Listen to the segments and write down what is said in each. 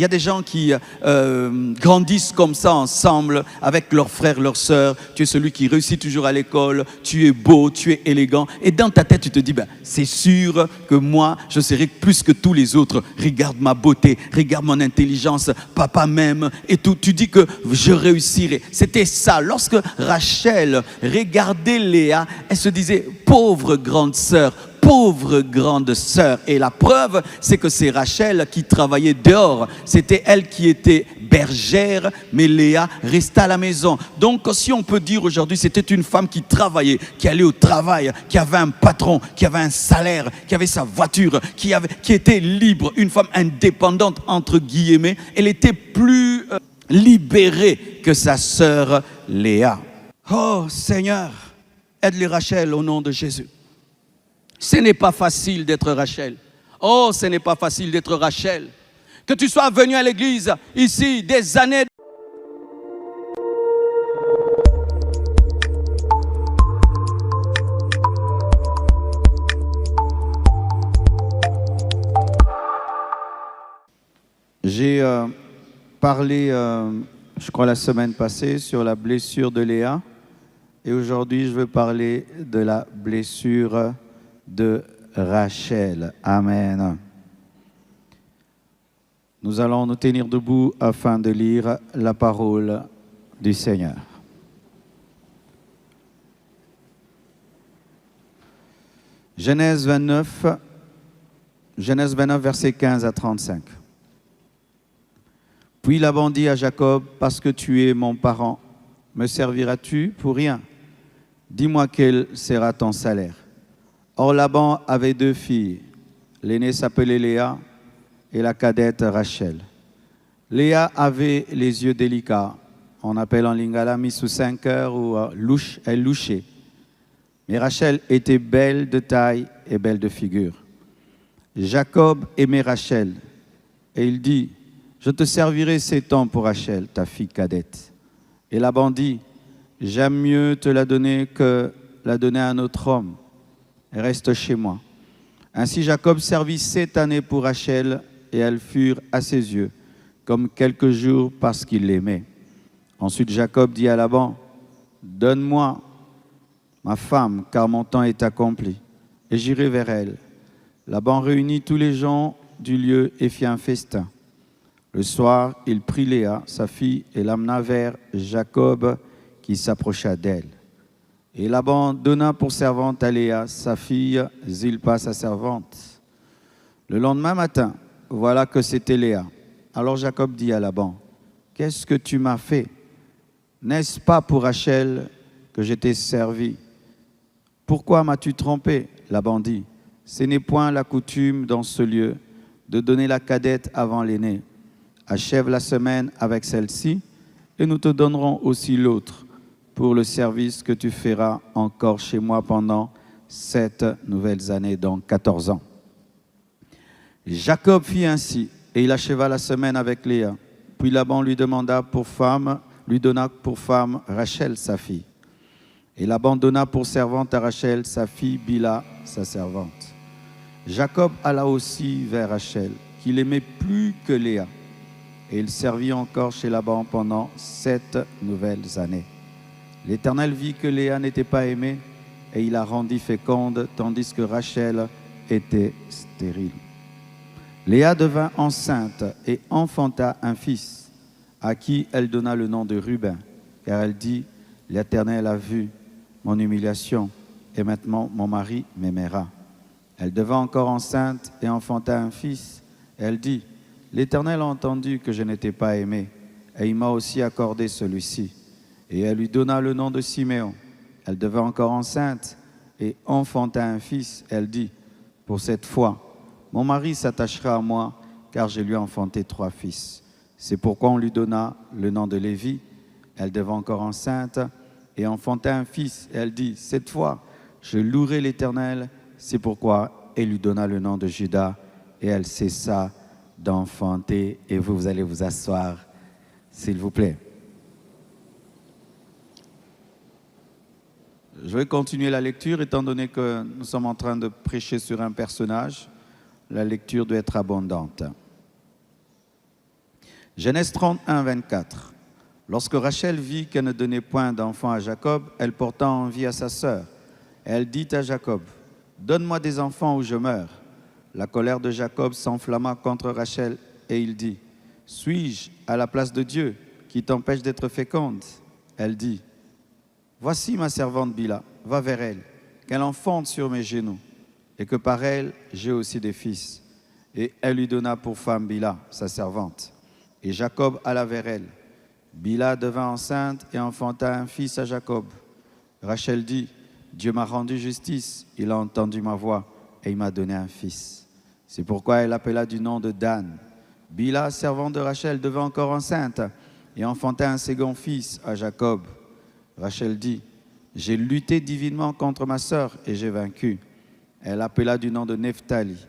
y a des gens qui grandissent comme ça ensemble avec leurs frères, leurs sœurs. Tu es celui qui réussit toujours à l'école, tu es beau, tu es élégant. Et dans ta tête, tu te dis, ben, c'est sûr que moi, je serai plus que tous les autres. Regarde ma beauté, regarde mon intelligence, papa m'aime et tout. Tu dis que je réussirai. C'était ça. Lorsque Rachel regardait Léa, elle se disait, pauvre grande sœur, pauvre grande sœur. Et la preuve, c'est que c'est Rachel qui travaillait dehors. C'était elle qui était bergère, mais Léa resta à la maison. Donc, si on peut dire aujourd'hui, c'était une femme qui travaillait, qui allait au travail, qui avait un patron, qui avait un salaire, qui avait sa voiture, qui était libre, une femme indépendante, entre guillemets. Elle était plus libérée que sa sœur Léa. Oh Seigneur, aide-les Rachel au nom de Jésus. Ce n'est pas facile d'être Rachel. Oh, ce n'est pas facile d'être Rachel. Que tu sois venu à l'église ici des années. J'ai parlé, je crois la semaine passée, sur la blessure de Léa. Et aujourd'hui, je veux parler de la blessure de Rachel. Amen. Nous allons nous tenir debout afin de lire la parole du Seigneur. Genèse 29, versets 15 à 35. Puis Laban dit à Jacob, « Parce que tu es mon parent, me serviras-tu pour rien? Dis-moi quel sera ton salaire. » Or Laban avait 2 filles. L'aînée s'appelait Léa et la cadette Rachel. Léa avait les yeux délicats. On appelle en lingala misu 5 heures ou elle louchait. Mais Rachel était belle de taille et belle de figure. Jacob aimait Rachel et il dit, « Je te servirai 7 ans pour Rachel, ta fille cadette. » Et Laban dit, « J'aime mieux te la donner que la donner à un autre homme. Reste chez moi. » Ainsi Jacob servit 7 années pour Rachel et elles furent à ses yeux comme quelques jours parce qu'il l'aimait. Ensuite Jacob dit à Laban, « Donne-moi ma femme, car mon temps est accompli, et j'irai vers elle. » Laban réunit tous les gens du lieu et fit un festin. Le soir, il prit Léa, sa fille, et l'amena vers Jacob, qui s'approcha d'elle. Et Laban donna pour servante à Léa, sa fille, Zilpa, sa servante. Le lendemain matin, voilà que c'était Léa. Alors Jacob dit à Laban, « Qu'est-ce que tu m'as fait? N'est-ce pas pour Rachel que je t'ai servi? Pourquoi m'as-tu trompé? » Laban dit, « Ce n'est point la coutume dans ce lieu de donner la cadette avant l'aînée. Achève la semaine avec celle-ci, et nous te donnerons aussi l'autre pour le service que tu feras encore chez moi pendant 7 nouvelles années, donc 14 ans. » Jacob fit ainsi, et il acheva la semaine avec Léa. Puis Laban lui donna pour femme Rachel, sa fille. Et Laban donna pour servante à Rachel, sa fille Bila, sa servante. Jacob alla aussi vers Rachel, qu'il aimait plus que Léa. Et il servit encore chez Laban pendant 7 nouvelles années. L'Éternel vit que Léa n'était pas aimée, et il la rendit féconde, tandis que Rachel était stérile. Léa devint enceinte et enfanta un fils, à qui elle donna le nom de Ruben, car elle dit, « L'Éternel a vu mon humiliation, et maintenant mon mari m'aimera. » Elle devint encore enceinte et enfanta un fils, et elle dit, « L'Éternel a entendu que je n'étais pas aimée, et il m'a aussi accordé celui-ci. » Et elle lui donna le nom de Siméon. Elle devint encore enceinte et enfanta un fils. Elle dit, « Pour cette fois, mon mari s'attachera à moi, car je lui ai enfanté 3 fils. » C'est pourquoi on lui donna le nom de Lévi. Elle devint encore enceinte et enfanta un fils. Elle dit, « Cette fois, je louerai l'Éternel. » C'est pourquoi elle lui donna le nom de Judas. Et elle cessa d'enfanter. Et vous allez vous asseoir, s'il vous plaît. Je vais continuer la lecture, étant donné que nous sommes en train de prêcher sur un personnage. La lecture doit être abondante. Genèse 31, 24. Lorsque Rachel vit qu'elle ne donnait point d'enfant à Jacob, elle porta envie à sa sœur. Elle dit à Jacob, « Donne-moi des enfants ou je meurs. » La colère de Jacob s'enflamma contre Rachel et il dit, « Suis-je à la place de Dieu qui t'empêche d'être féconde ?» Elle dit, « Voici ma servante Bila, va vers elle, qu'elle enfante sur mes genoux, et que par elle j'ai aussi des fils. » Et elle lui donna pour femme Bila, sa servante. Et Jacob alla vers elle. Bila devint enceinte et enfanta un fils à Jacob. Rachel dit, « Dieu m'a rendu justice, il a entendu ma voix et il m'a donné un fils. » C'est pourquoi elle appela du nom de Dan. Bila, servante de Rachel, devint encore enceinte et enfanta un second fils à Jacob. Rachel dit, « J'ai lutté divinement contre ma sœur et j'ai vaincu. » Elle appela du nom de Nephtali.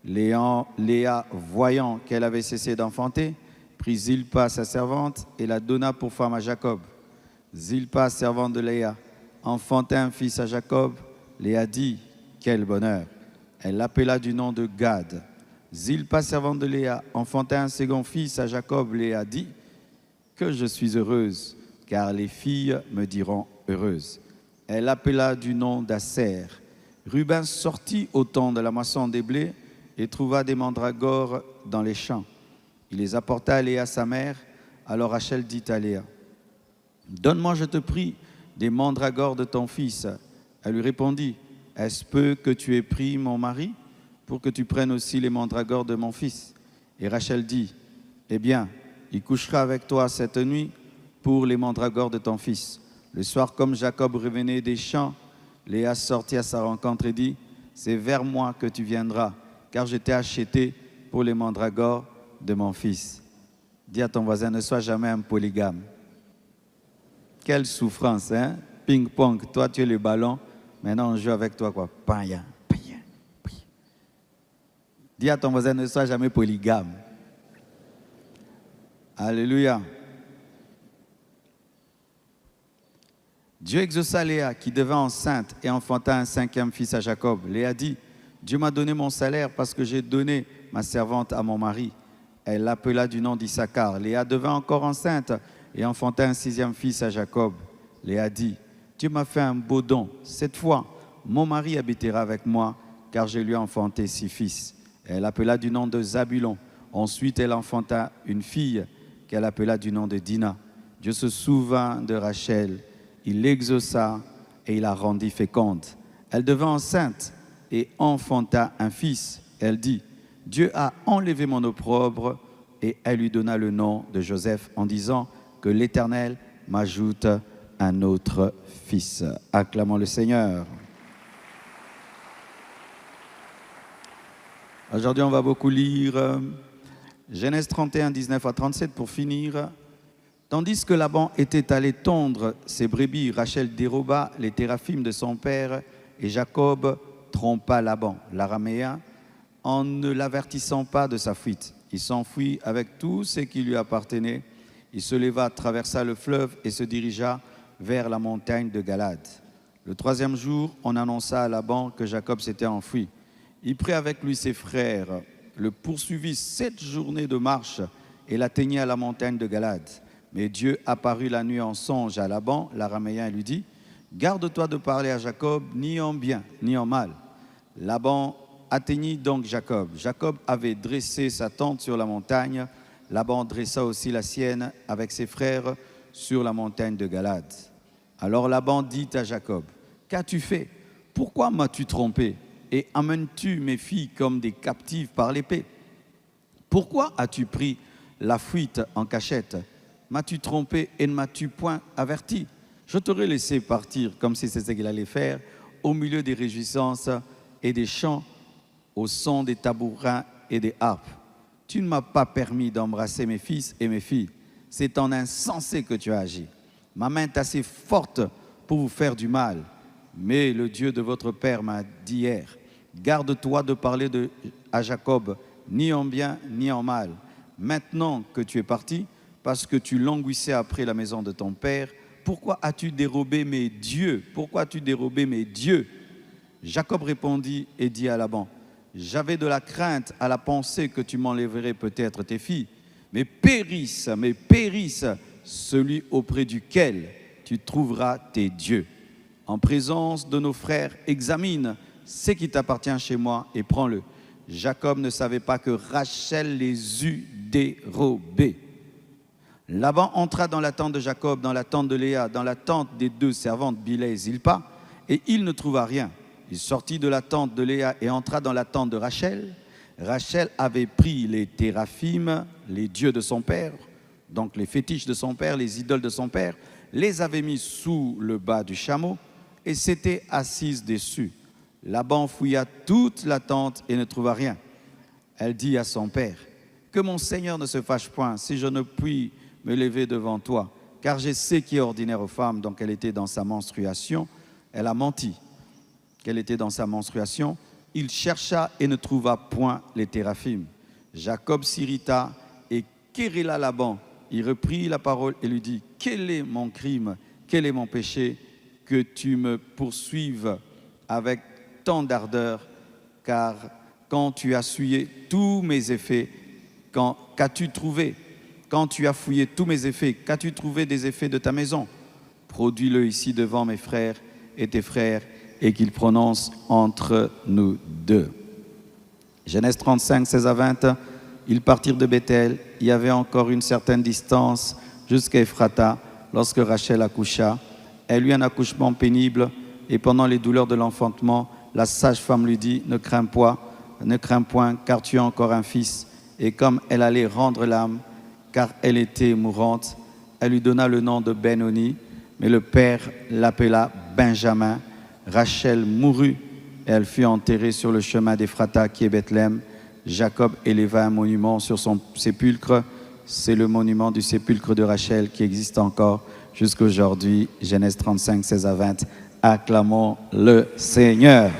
Léa, voyant qu'elle avait cessé d'enfanter, prit Zilpa, sa servante, et la donna pour femme à Jacob. Zilpa, servante de Léa, enfanta un fils à Jacob. Léa dit, « Quel bonheur !» Elle l'appela du nom de Gad. Zilpa, servante de Léa, enfanta un second fils à Jacob. Léa dit, « Que je suis heureuse, car les filles me diront heureuse. » Elle l'appela du nom d'Asser. Ruben sortit au temps de la moisson des blés et trouva des mandragores dans les champs. Il les apporta à Léa, sa mère. Alors Rachel dit à Léa, « Donne-moi, je te prie, des mandragores de ton fils. » Elle lui répondit, « Est-ce peu que tu aies pris mon mari pour que tu prennes aussi les mandragores de mon fils ?» Et Rachel dit, « Eh bien, il couchera avec toi cette nuit pour les mandragores de ton fils. » Le soir, comme Jacob revenait des champs, Léa sortit à sa rencontre et dit, « C'est vers moi que tu viendras, car je t'ai acheté pour les mandragores de mon fils. » Dis à ton voisin, ne sois jamais un polygame. Quelle souffrance, hein? Ping-pong, toi tu es le ballon, maintenant on joue avec toi quoi. Paya, paya, paya. Dis à ton voisin, ne sois jamais polygame. Alléluia. Dieu exauça Léa, qui devint enceinte et enfanta un cinquième fils à Jacob. Léa dit, « Dieu m'a donné mon salaire parce que j'ai donné ma servante à mon mari. » Elle l'appela du nom d'Issachar. Léa devint encore enceinte et enfanta un sixième fils à Jacob. Léa dit, « Dieu m'a fait un beau don. Cette fois, mon mari habitera avec moi, car je lui ai enfanté 6 fils. » Elle l'appela du nom de Zabulon. Ensuite, elle enfanta une fille qu'elle appela du nom de Dina. Dieu se souvint de Rachel. Il l'exauça et il la rendit féconde. Elle devint enceinte et enfanta un fils. Elle dit, « Dieu a enlevé mon opprobre. » Et elle lui donna le nom de Joseph en disant que l'Éternel m'ajoute un autre fils. Acclamons le Seigneur. Aujourd'hui, on va beaucoup lire Genèse 31, 19 à 37 pour finir. Tandis que Laban était allé tondre ses brebis, Rachel déroba les téraphimes de son père et Jacob trompa Laban, l'araméen, en ne l'avertissant pas de sa fuite. Il s'enfuit avec tout ce qui lui appartenait. Il se leva, traversa le fleuve et se dirigea vers la montagne de Galade. Le 3e jour, on annonça à Laban que Jacob s'était enfui. Il prit avec lui ses frères, le poursuivit 7 journées de marche et l'atteignit à la montagne de Galade. Mais Dieu apparut la nuit en songe à Laban, l'araméen, et lui dit, « Garde-toi de parler à Jacob, ni en bien, ni en mal. » Laban atteignit donc Jacob. Jacob avait dressé sa tente sur la montagne. Laban dressa aussi la sienne avec ses frères sur la montagne de Galade. Alors Laban dit à Jacob, « Qu'as-tu fait? Pourquoi m'as-tu trompé? Et amènes-tu mes filles comme des captives par l'épée? Pourquoi as-tu pris la fuite en cachette? M'as-tu trompé et ne m'as-tu point averti? Je t'aurais laissé partir comme si c'était ce qu'il allait faire, au milieu des réjouissances et des chants, au son des tabourins et des harpes. Tu ne m'as pas permis d'embrasser mes fils et mes filles. C'est en insensé que tu as agi. Ma main est assez forte pour vous faire du mal. Mais le Dieu de votre père m'a dit hier, garde-toi de parler à Jacob, ni en bien, ni en mal. Maintenant que tu es parti, parce que tu languissais après la maison de ton père, pourquoi as-tu dérobé mes dieux? Pourquoi as-tu dérobé mes dieux? Jacob répondit et dit à Laban, j'avais de la crainte à la pensée que tu m'enlèverais peut-être tes filles, mais périsse celui auprès duquel tu trouveras tes dieux. En présence de nos frères, examine ce qui t'appartient chez moi et prends-le. Jacob ne savait pas que Rachel les eût dérobés. Laban entra dans la tente de Jacob, dans la tente de Léa, dans la tente des deux servantes Bilha et Zilpa, et il ne trouva rien. Il sortit de la tente de Léa et entra dans la tente de Rachel. Rachel avait pris les téraphim, les dieux de son père, donc les fétiches de son père, les idoles de son père, les avait mis sous le bas du chameau et s'était assise dessus. Laban fouilla toute la tente et ne trouva rien. Elle dit à son père, « Que mon Seigneur ne se fâche point si je ne puis me lever devant toi, car je sais qui est ordinaire aux femmes. » Donc elle était dans sa menstruation, elle a menti qu'elle était dans sa menstruation. Il chercha et ne trouva point les téraphim. Jacob s'irrita et querella Laban. Il reprit la parole et lui dit, « Quel est mon crime? Quel est mon péché que tu me poursuives avec tant d'ardeur? Car quand tu as souillé tous mes effets, qu'as-tu trouvé? Quand tu as fouillé tous mes effets, qu'as-tu trouvé des effets de ta maison? Produis-le ici devant mes frères et tes frères, et qu'ils prononcent entre nous deux. » Genèse 35, 16 à 20, ils partirent de Bethel. Il y avait encore une certaine distance jusqu'à Ephrata lorsque Rachel accoucha. Elle eut un accouchement pénible et pendant les douleurs de l'enfantement, la sage-femme lui dit, ne crains point, car tu as encore un fils. Et comme elle allait rendre l'âme, car elle était mourante, elle lui donna le nom de Ben-Oni, mais le père l'appela Benjamin. Rachel mourut et elle fut enterrée sur le chemin d'Ephrata qui est Bethléem. Jacob éleva un monument sur son sépulcre. C'est le monument du sépulcre de Rachel qui existe encore jusqu'à aujourd'hui. Genèse 35, 16 à 20. Acclamons le Seigneur.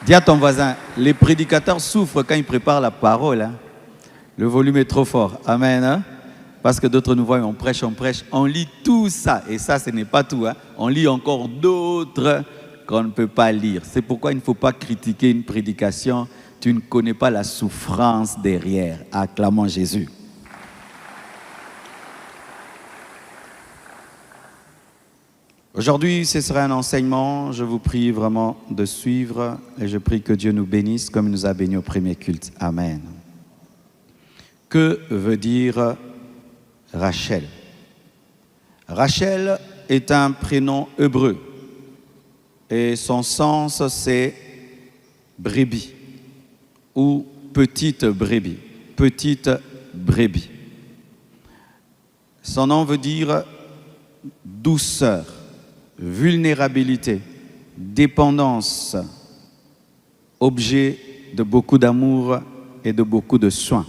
Dis à ton voisin, les prédicateurs souffrent quand ils préparent la parole. Hein. Le volume est trop fort. Amen. Hein? Parce que d'autres nous voient, on prêche, on lit tout ça. Et ça, ce n'est pas tout. Hein. On lit encore d'autres qu'on ne peut pas lire. C'est pourquoi il ne faut pas critiquer une prédication. Tu ne connais pas la souffrance derrière. Acclamons Jésus. Aujourd'hui, ce sera un enseignement. Je vous prie vraiment de suivre. Et je prie que Dieu nous bénisse comme il nous a bénis au premier culte. Amen. Que veut dire Rachel? Rachel est un prénom hébreu et son sens c'est brebis ou petite brebis, petite brebis. Son nom veut dire douceur, vulnérabilité, dépendance, objet de beaucoup d'amour et de beaucoup de soins.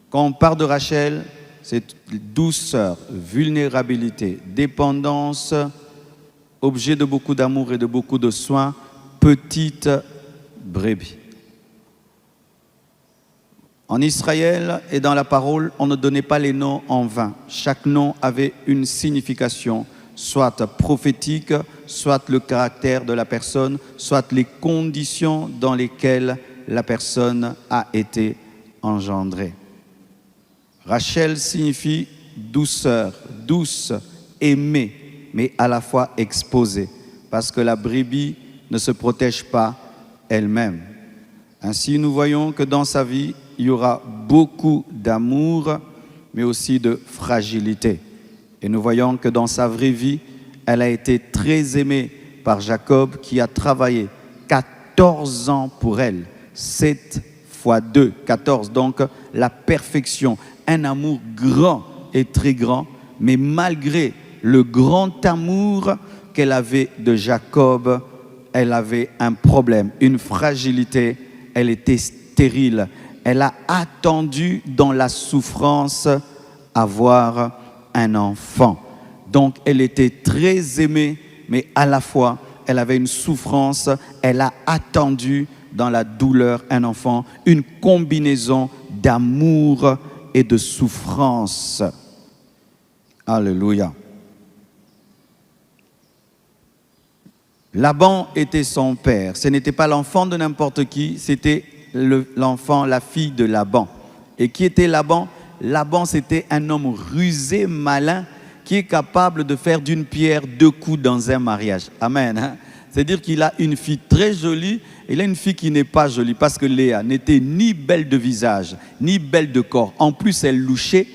Quand on parle de Rachel, c'est douceur, vulnérabilité, dépendance, objet de beaucoup d'amour et de beaucoup de soins, petite brebis. En Israël et dans la parole, on ne donnait pas les noms en vain. Chaque nom avait une signification, soit prophétique, soit le caractère de la personne, soit les conditions dans lesquelles la personne a été engendrée. Rachel signifie douceur, douce, aimée, mais à la fois exposée, parce que la brebis ne se protège pas elle-même. Ainsi, nous voyons que dans sa vie, il y aura beaucoup d'amour, mais aussi de fragilité. Et nous voyons que dans sa vraie vie, elle a été très aimée par Jacob, qui a travaillé 14 ans pour elle. 7 fois 2, 14. Donc, la perfection. Un amour grand et très grand, mais malgré le grand amour qu'elle avait de Jacob, elle avait un problème, une fragilité, elle était stérile. Elle a attendu dans la souffrance avoir un enfant. Donc elle était très aimée, mais à la fois elle avait une souffrance, elle a attendu dans la douleur un enfant, une combinaison d'amour et de souffrance. Alléluia. Laban était son père. Ce n'était pas l'enfant de n'importe qui, c'était l'enfant, la fille de Laban. Et qui était Laban? Laban, c'était un homme rusé, malin, qui est capable de faire d'une pierre deux coups dans un mariage. Amen. Hein? C'est-à-dire qu'il a une fille très jolie, et il a une fille qui n'est pas jolie, parce que Léa n'était ni belle de visage, ni belle de corps. En plus, elle louchait.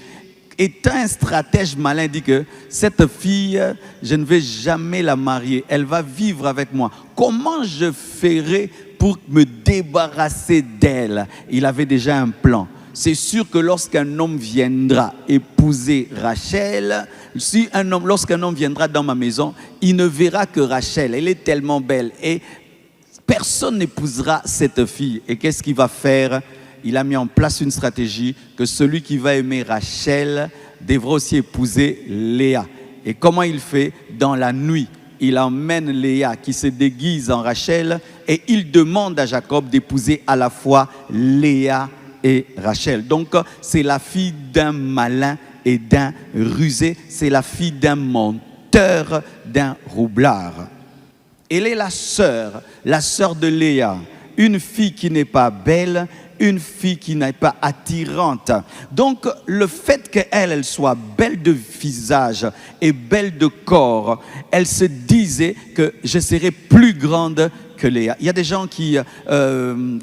Et un stratège malin dit que cette fille, je ne vais jamais la marier. Elle va vivre avec moi. Comment je ferai pour me débarrasser d'elle? Il avait déjà un plan. C'est sûr que lorsqu'un homme viendra épouser Rachel, lorsqu'un homme viendra dans ma maison, il ne verra que Rachel. Elle est tellement belle et personne n'épousera cette fille. Et qu'est-ce qu'il va faire? Il a mis en place une stratégie que celui qui va aimer Rachel devra aussi épouser Léa. Et comment il fait? Dans la nuit, il emmène Léa qui se déguise en Rachel et il demande à Jacob d'épouser à la fois Léa et Rachel. Donc, c'est la fille d'un malin et d'un rusé. C'est la fille d'un menteur, d'un roublard. Elle est la sœur de Léa. Une fille qui n'est pas belle, une fille qui n'est pas attirante. Donc, le fait qu'elle soit belle de visage et belle de corps, elle se disait que je serai plus grande que Léa. Il y a des gens qui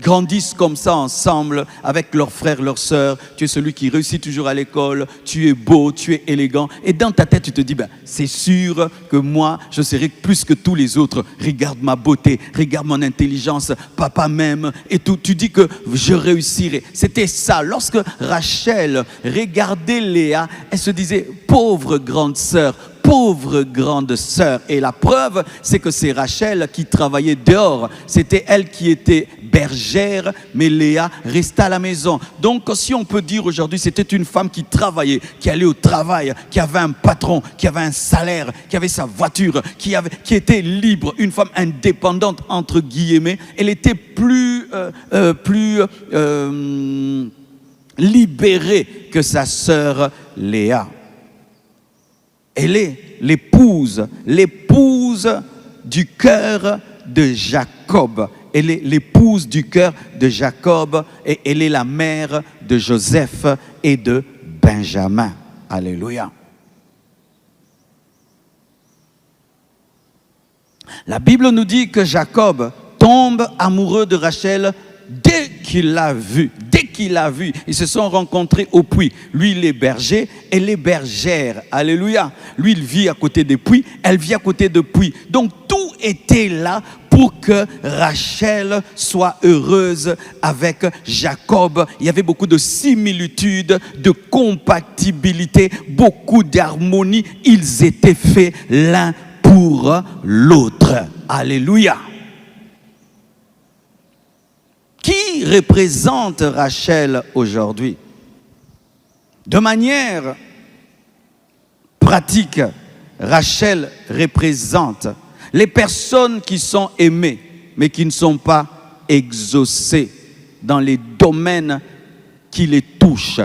grandissent comme ça ensemble avec leurs frères, leurs sœurs. Tu es celui qui réussit toujours à l'école, tu es beau, tu es élégant. Et dans ta tête, tu te dis, c'est sûr que moi, je serai plus que tous les autres. Regarde ma beauté, regarde mon intelligence, papa m'aime et tout. Tu dis que je réussirai. C'était ça. Lorsque Rachel regardait Léa, elle se disait, pauvre grande sœur, pauvre grande sœur. Et la preuve, c'est que c'est Rachel qui travaillait dehors. C'était elle qui était bergère, mais Léa resta à la maison. Donc, si on peut dire aujourd'hui, c'était une femme qui travaillait, qui allait au travail, qui avait un patron, qui avait un salaire, qui avait sa voiture, qui était libre, une femme indépendante, entre guillemets. Elle était plus libérée que sa sœur Léa. Elle est l'épouse du cœur de Jacob. Elle est l'épouse du cœur de Jacob et elle est la mère de Joseph et de Benjamin. Alléluia. La Bible nous dit que Jacob tombe amoureux de Rachel dès qu'il l'a vue. Ils se sont rencontrés au puits. Lui, il est berger, elle est bergère. Alléluia. Lui, il vit à côté des puits, elle vit à côté des puits. Donc, tout était là pour que Rachel soit heureuse avec Jacob. Il y avait beaucoup de similitudes, de compatibilité, beaucoup d'harmonie. Ils étaient faits l'un pour l'autre. Alléluia. Qui représente Rachel aujourd'hui? De manière pratique, Rachel représente les personnes qui sont aimées, mais qui ne sont pas exaucées dans les domaines qui les touchent.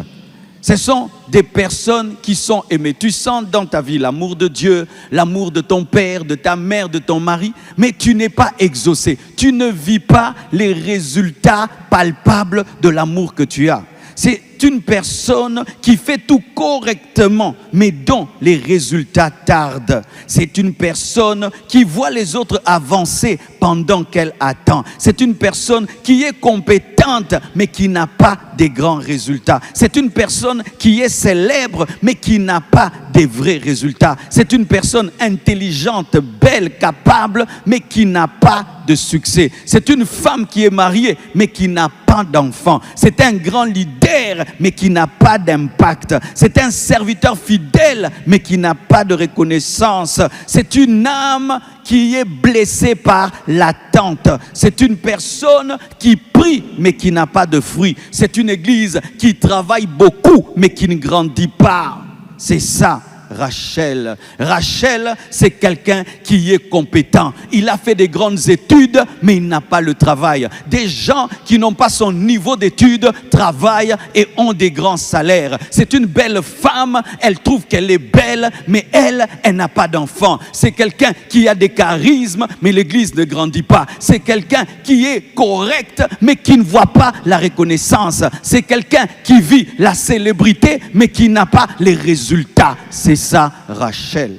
Ce sont des personnes qui sont aimées. Tu sens dans ta vie l'amour de Dieu, l'amour de ton père, de ta mère, de ton mari, mais tu n'es pas exaucé. Tu ne vis pas les résultats palpables de l'amour que tu as. C'est une personne qui fait tout correctement, mais dont les résultats tardent. C'est une personne qui voit les autres avancer pendant qu'elle attend. C'est une personne qui est compétente, mais qui n'a pas des grands résultats. C'est une personne qui est célèbre, mais qui n'a pas des vrais résultats. C'est une personne intelligente, belle, capable, mais qui n'a pas de succès. C'est une femme qui est mariée, mais qui n'a pas d'enfant. C'est un grand leader, mais qui n'a pas d'impact. C'est un serviteur fidèle, mais qui n'a pas de reconnaissance. C'est une âme qui est blessée par l'attente. C'est une personne qui prie, mais qui n'a pas de fruits. C'est une église qui travaille beaucoup, mais qui ne grandit pas. C'est ça, Rachel. Rachel, c'est quelqu'un qui est compétent. Il a fait des grandes études, mais il n'a pas le travail. Des gens qui n'ont pas son niveau d'études travaillent et ont des grands salaires. C'est une belle femme, elle trouve qu'elle est belle, mais elle n'a pas d'enfant. C'est quelqu'un qui a des charismes, mais l'église ne grandit pas. C'est quelqu'un qui est correct, mais qui ne voit pas la reconnaissance. C'est quelqu'un qui vit la célébrité, mais qui n'a pas les résultats. C'est ça, Rachel.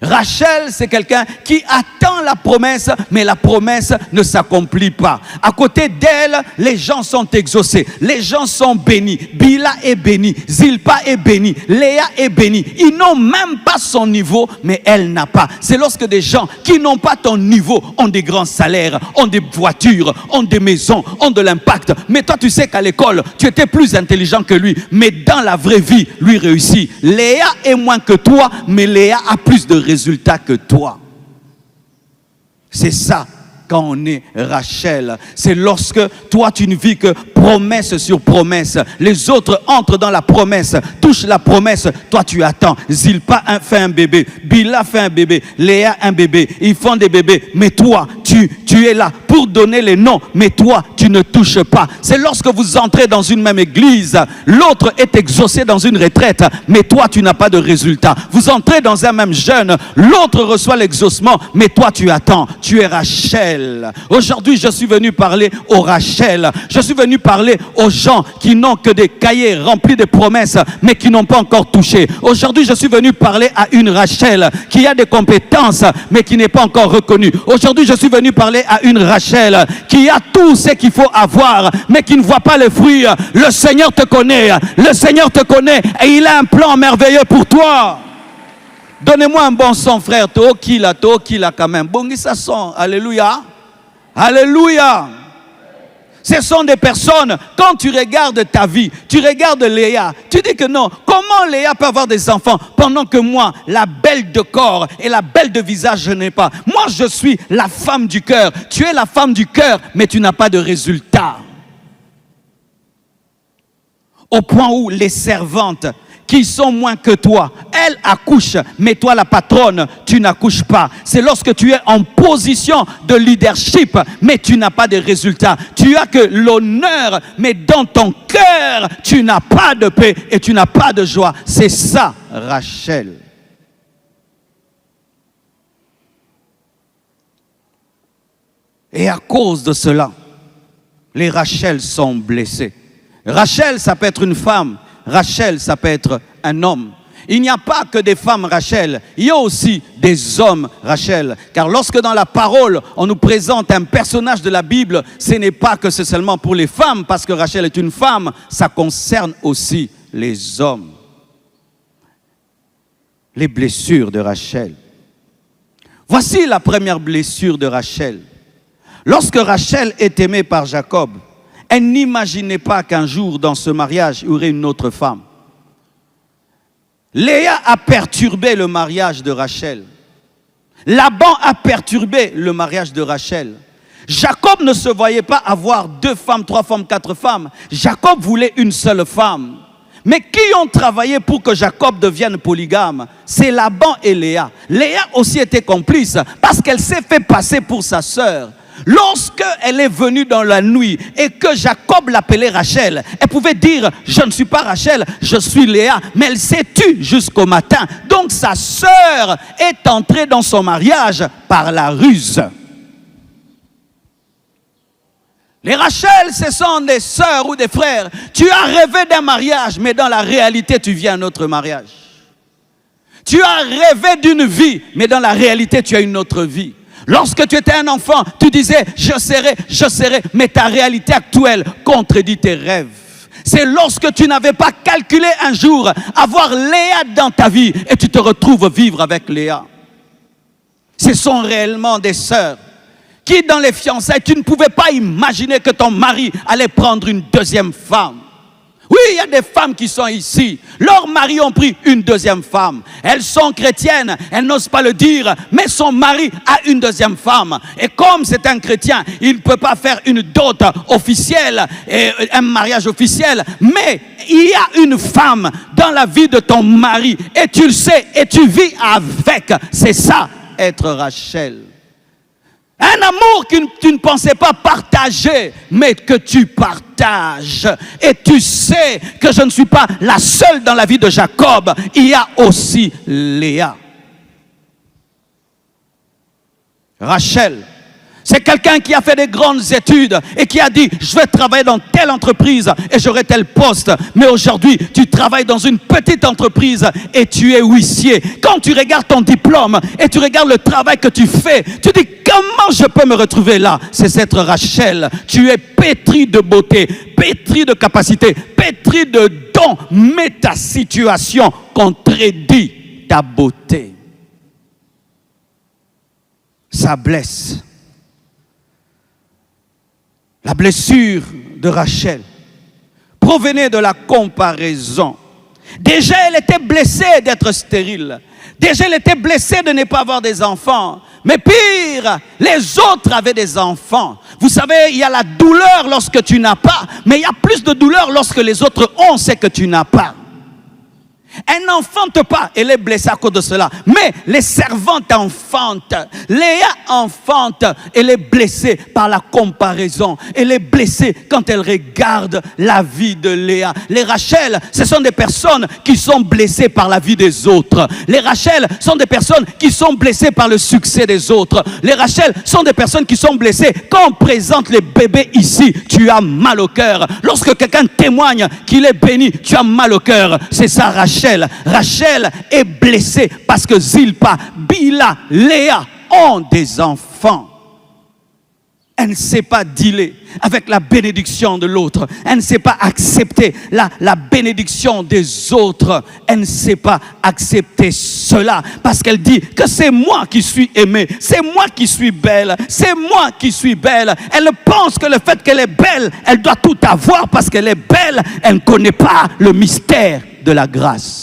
Rachel, c'est quelqu'un qui attend la promesse, mais la promesse ne s'accomplit pas. À côté d'elle, les gens sont exaucés, les gens sont bénis. Bila est bénie, Zilpa est bénie, Léa est bénie. Ils n'ont même pas son niveau, mais elle n'a pas. C'est lorsque des gens qui n'ont pas ton niveau ont des grands salaires, ont des voitures, ont des maisons, ont de l'impact. Mais toi, tu sais qu'à l'école, tu étais plus intelligent que lui, mais dans la vraie vie, lui réussit. Léa est moins que toi, mais Léa a plus de résultat que toi. C'est ça quand on est Rachel. C'est lorsque toi tu ne vis que promesse sur promesse. Les autres entrent dans la promesse, touchent la promesse. Toi tu attends. Zilpa fait un bébé, Bila fait un bébé, Léa un bébé. Ils font des bébés. Mais toi tu es là pour donner les noms. Mais toi tu ne touches pas. C'est lorsque vous entrez dans une même église, l'autre est exaucé dans une retraite, mais toi tu n'as pas de résultat. Vous entrez dans un même jeûne, l'autre reçoit l'exaucement, mais toi tu attends. Tu es Rachel. Aujourd'hui je suis venu parler aux Rachel. Je suis venu parler aux gens qui n'ont que des cahiers remplis de promesses, mais qui n'ont pas encore touché. Aujourd'hui je suis venu parler à une Rachel qui a des compétences, mais qui n'est pas encore reconnue. Aujourd'hui je suis venu parler à une Rachel qui a tout ce qu'il faut avoir, mais qui ne voit pas les fruits. Le Seigneur te connaît, le Seigneur te connaît et il a un plan merveilleux pour toi. Donnez-moi un bon son, frère. Tookila quand même. Bongisa son. Alléluia. Alléluia. Ce sont des personnes, quand tu regardes ta vie, tu regardes Léa, tu dis que non, comment Léa peut avoir des enfants pendant que moi, la belle de corps et la belle de visage, je n'ai pas. Moi, je suis la femme du cœur. Tu es la femme du cœur, mais tu n'as pas de résultat. Au point où les servantes qui sont moins que toi, elles accouchent, mais toi la patronne, tu n'accouches pas. C'est lorsque tu es en position de leadership, mais tu n'as pas de résultats. Tu as que l'honneur, mais dans ton cœur, tu n'as pas de paix et tu n'as pas de joie. C'est ça, Rachel. Et à cause de cela, les Rachel sont blessés. Rachel, ça peut être une femme. Rachel, ça peut être un homme. Il n'y a pas que des femmes Rachel, il y a aussi des hommes Rachel. Car lorsque dans la parole, on nous présente un personnage de la Bible, ce n'est pas que c'est seulement pour les femmes, parce que Rachel est une femme, ça concerne aussi les hommes. Les blessures de Rachel. Voici la première blessure de Rachel. Lorsque Rachel est aimée par Jacob, elle n'imaginait pas qu'un jour, dans ce mariage, il y aurait une autre femme. Léa a perturbé le mariage de Rachel. Laban a perturbé le mariage de Rachel. Jacob ne se voyait pas avoir 2 femmes, 3 femmes, 4 femmes. Jacob voulait une seule femme. Mais qui ont travaillé pour que Jacob devienne polygame? C'est Laban et Léa. Léa aussi était complice parce qu'elle s'est fait passer pour sa sœur. Lorsqu'elle est venue dans la nuit et que Jacob l'appelait Rachel, elle pouvait dire « Je ne suis pas Rachel, je suis Léa ». Mais elle s'est tue jusqu'au matin. Donc sa sœur est entrée dans son mariage par la ruse. Les Rachel, ce sont des sœurs ou des frères. Tu as rêvé d'un mariage, mais dans la réalité, tu vis un autre mariage. Tu as rêvé d'une vie, mais dans la réalité, tu as une autre vie. Lorsque tu étais un enfant, tu disais « je serai », mais ta réalité actuelle contredit tes rêves. C'est lorsque tu n'avais pas calculé un jour avoir Léa dans ta vie et tu te retrouves vivre avec Léa. Ce sont réellement des sœurs qui, dans les fiançailles, tu ne pouvais pas imaginer que ton mari allait prendre une deuxième femme. Oui, il y a des femmes qui sont ici. Leurs maris ont pris une deuxième femme. Elles sont chrétiennes, elles n'osent pas le dire, mais son mari a une deuxième femme. Et comme c'est un chrétien, il ne peut pas faire une dot officielle, et un mariage officiel. Mais il y a une femme dans la vie de ton mari, et tu le sais, et tu vis avec. C'est ça, être Rachel. Un amour que tu ne pensais pas partager, mais que tu partages. Et tu sais que je ne suis pas la seule dans la vie de Jacob. Il y a aussi Léa. Rachel, c'est quelqu'un qui a fait des grandes études et qui a dit, je vais travailler dans telle entreprise et j'aurai tel poste. Mais aujourd'hui, tu travailles dans une petite entreprise et tu es huissier. Quand tu regardes ton diplôme et tu regardes le travail que tu fais, tu dis, comment je peux me retrouver là? C'est cette Rachel. Tu es pétri de beauté, pétri de capacité, pétri de dons. Mais ta situation contredit ta beauté. Ça blesse. La blessure de Rachel provenait de la comparaison. Déjà, elle était blessée d'être stérile. Déjà, elle était blessée de ne pas avoir des enfants. Mais pire, les autres avaient des enfants. Vous savez, il y a la douleur lorsque tu n'as pas, mais il y a plus de douleur lorsque les autres ont ce que tu n'as pas. Elle n'enfante pas, elle est blessée à cause de cela. Mais les servantes enfantent. Léa enfante, elle est blessée par la comparaison. Elle est blessée quand elle regarde la vie de Léa. Les Rachel, ce sont des personnes qui sont blessées par la vie des autres. Les Rachel sont des personnes qui sont blessées par le succès des autres. Les Rachel sont des personnes qui sont blessées. Quand on présente les bébés ici, tu as mal au cœur. Lorsque quelqu'un témoigne qu'il est béni, tu as mal au cœur. C'est ça Rachel. Rachel est blessée parce que Zilpa, Bila, Léa ont des enfants. Elle ne sait pas dealer avec la bénédiction de l'autre. Elle ne sait pas accepter la bénédiction des autres. Elle ne sait pas accepter cela parce qu'elle dit que c'est moi qui suis aimée, c'est moi qui suis belle, c'est moi qui suis belle. Elle pense que le fait qu'elle est belle, elle doit tout avoir parce qu'elle est belle. Elle ne connaît pas le mystère de la grâce.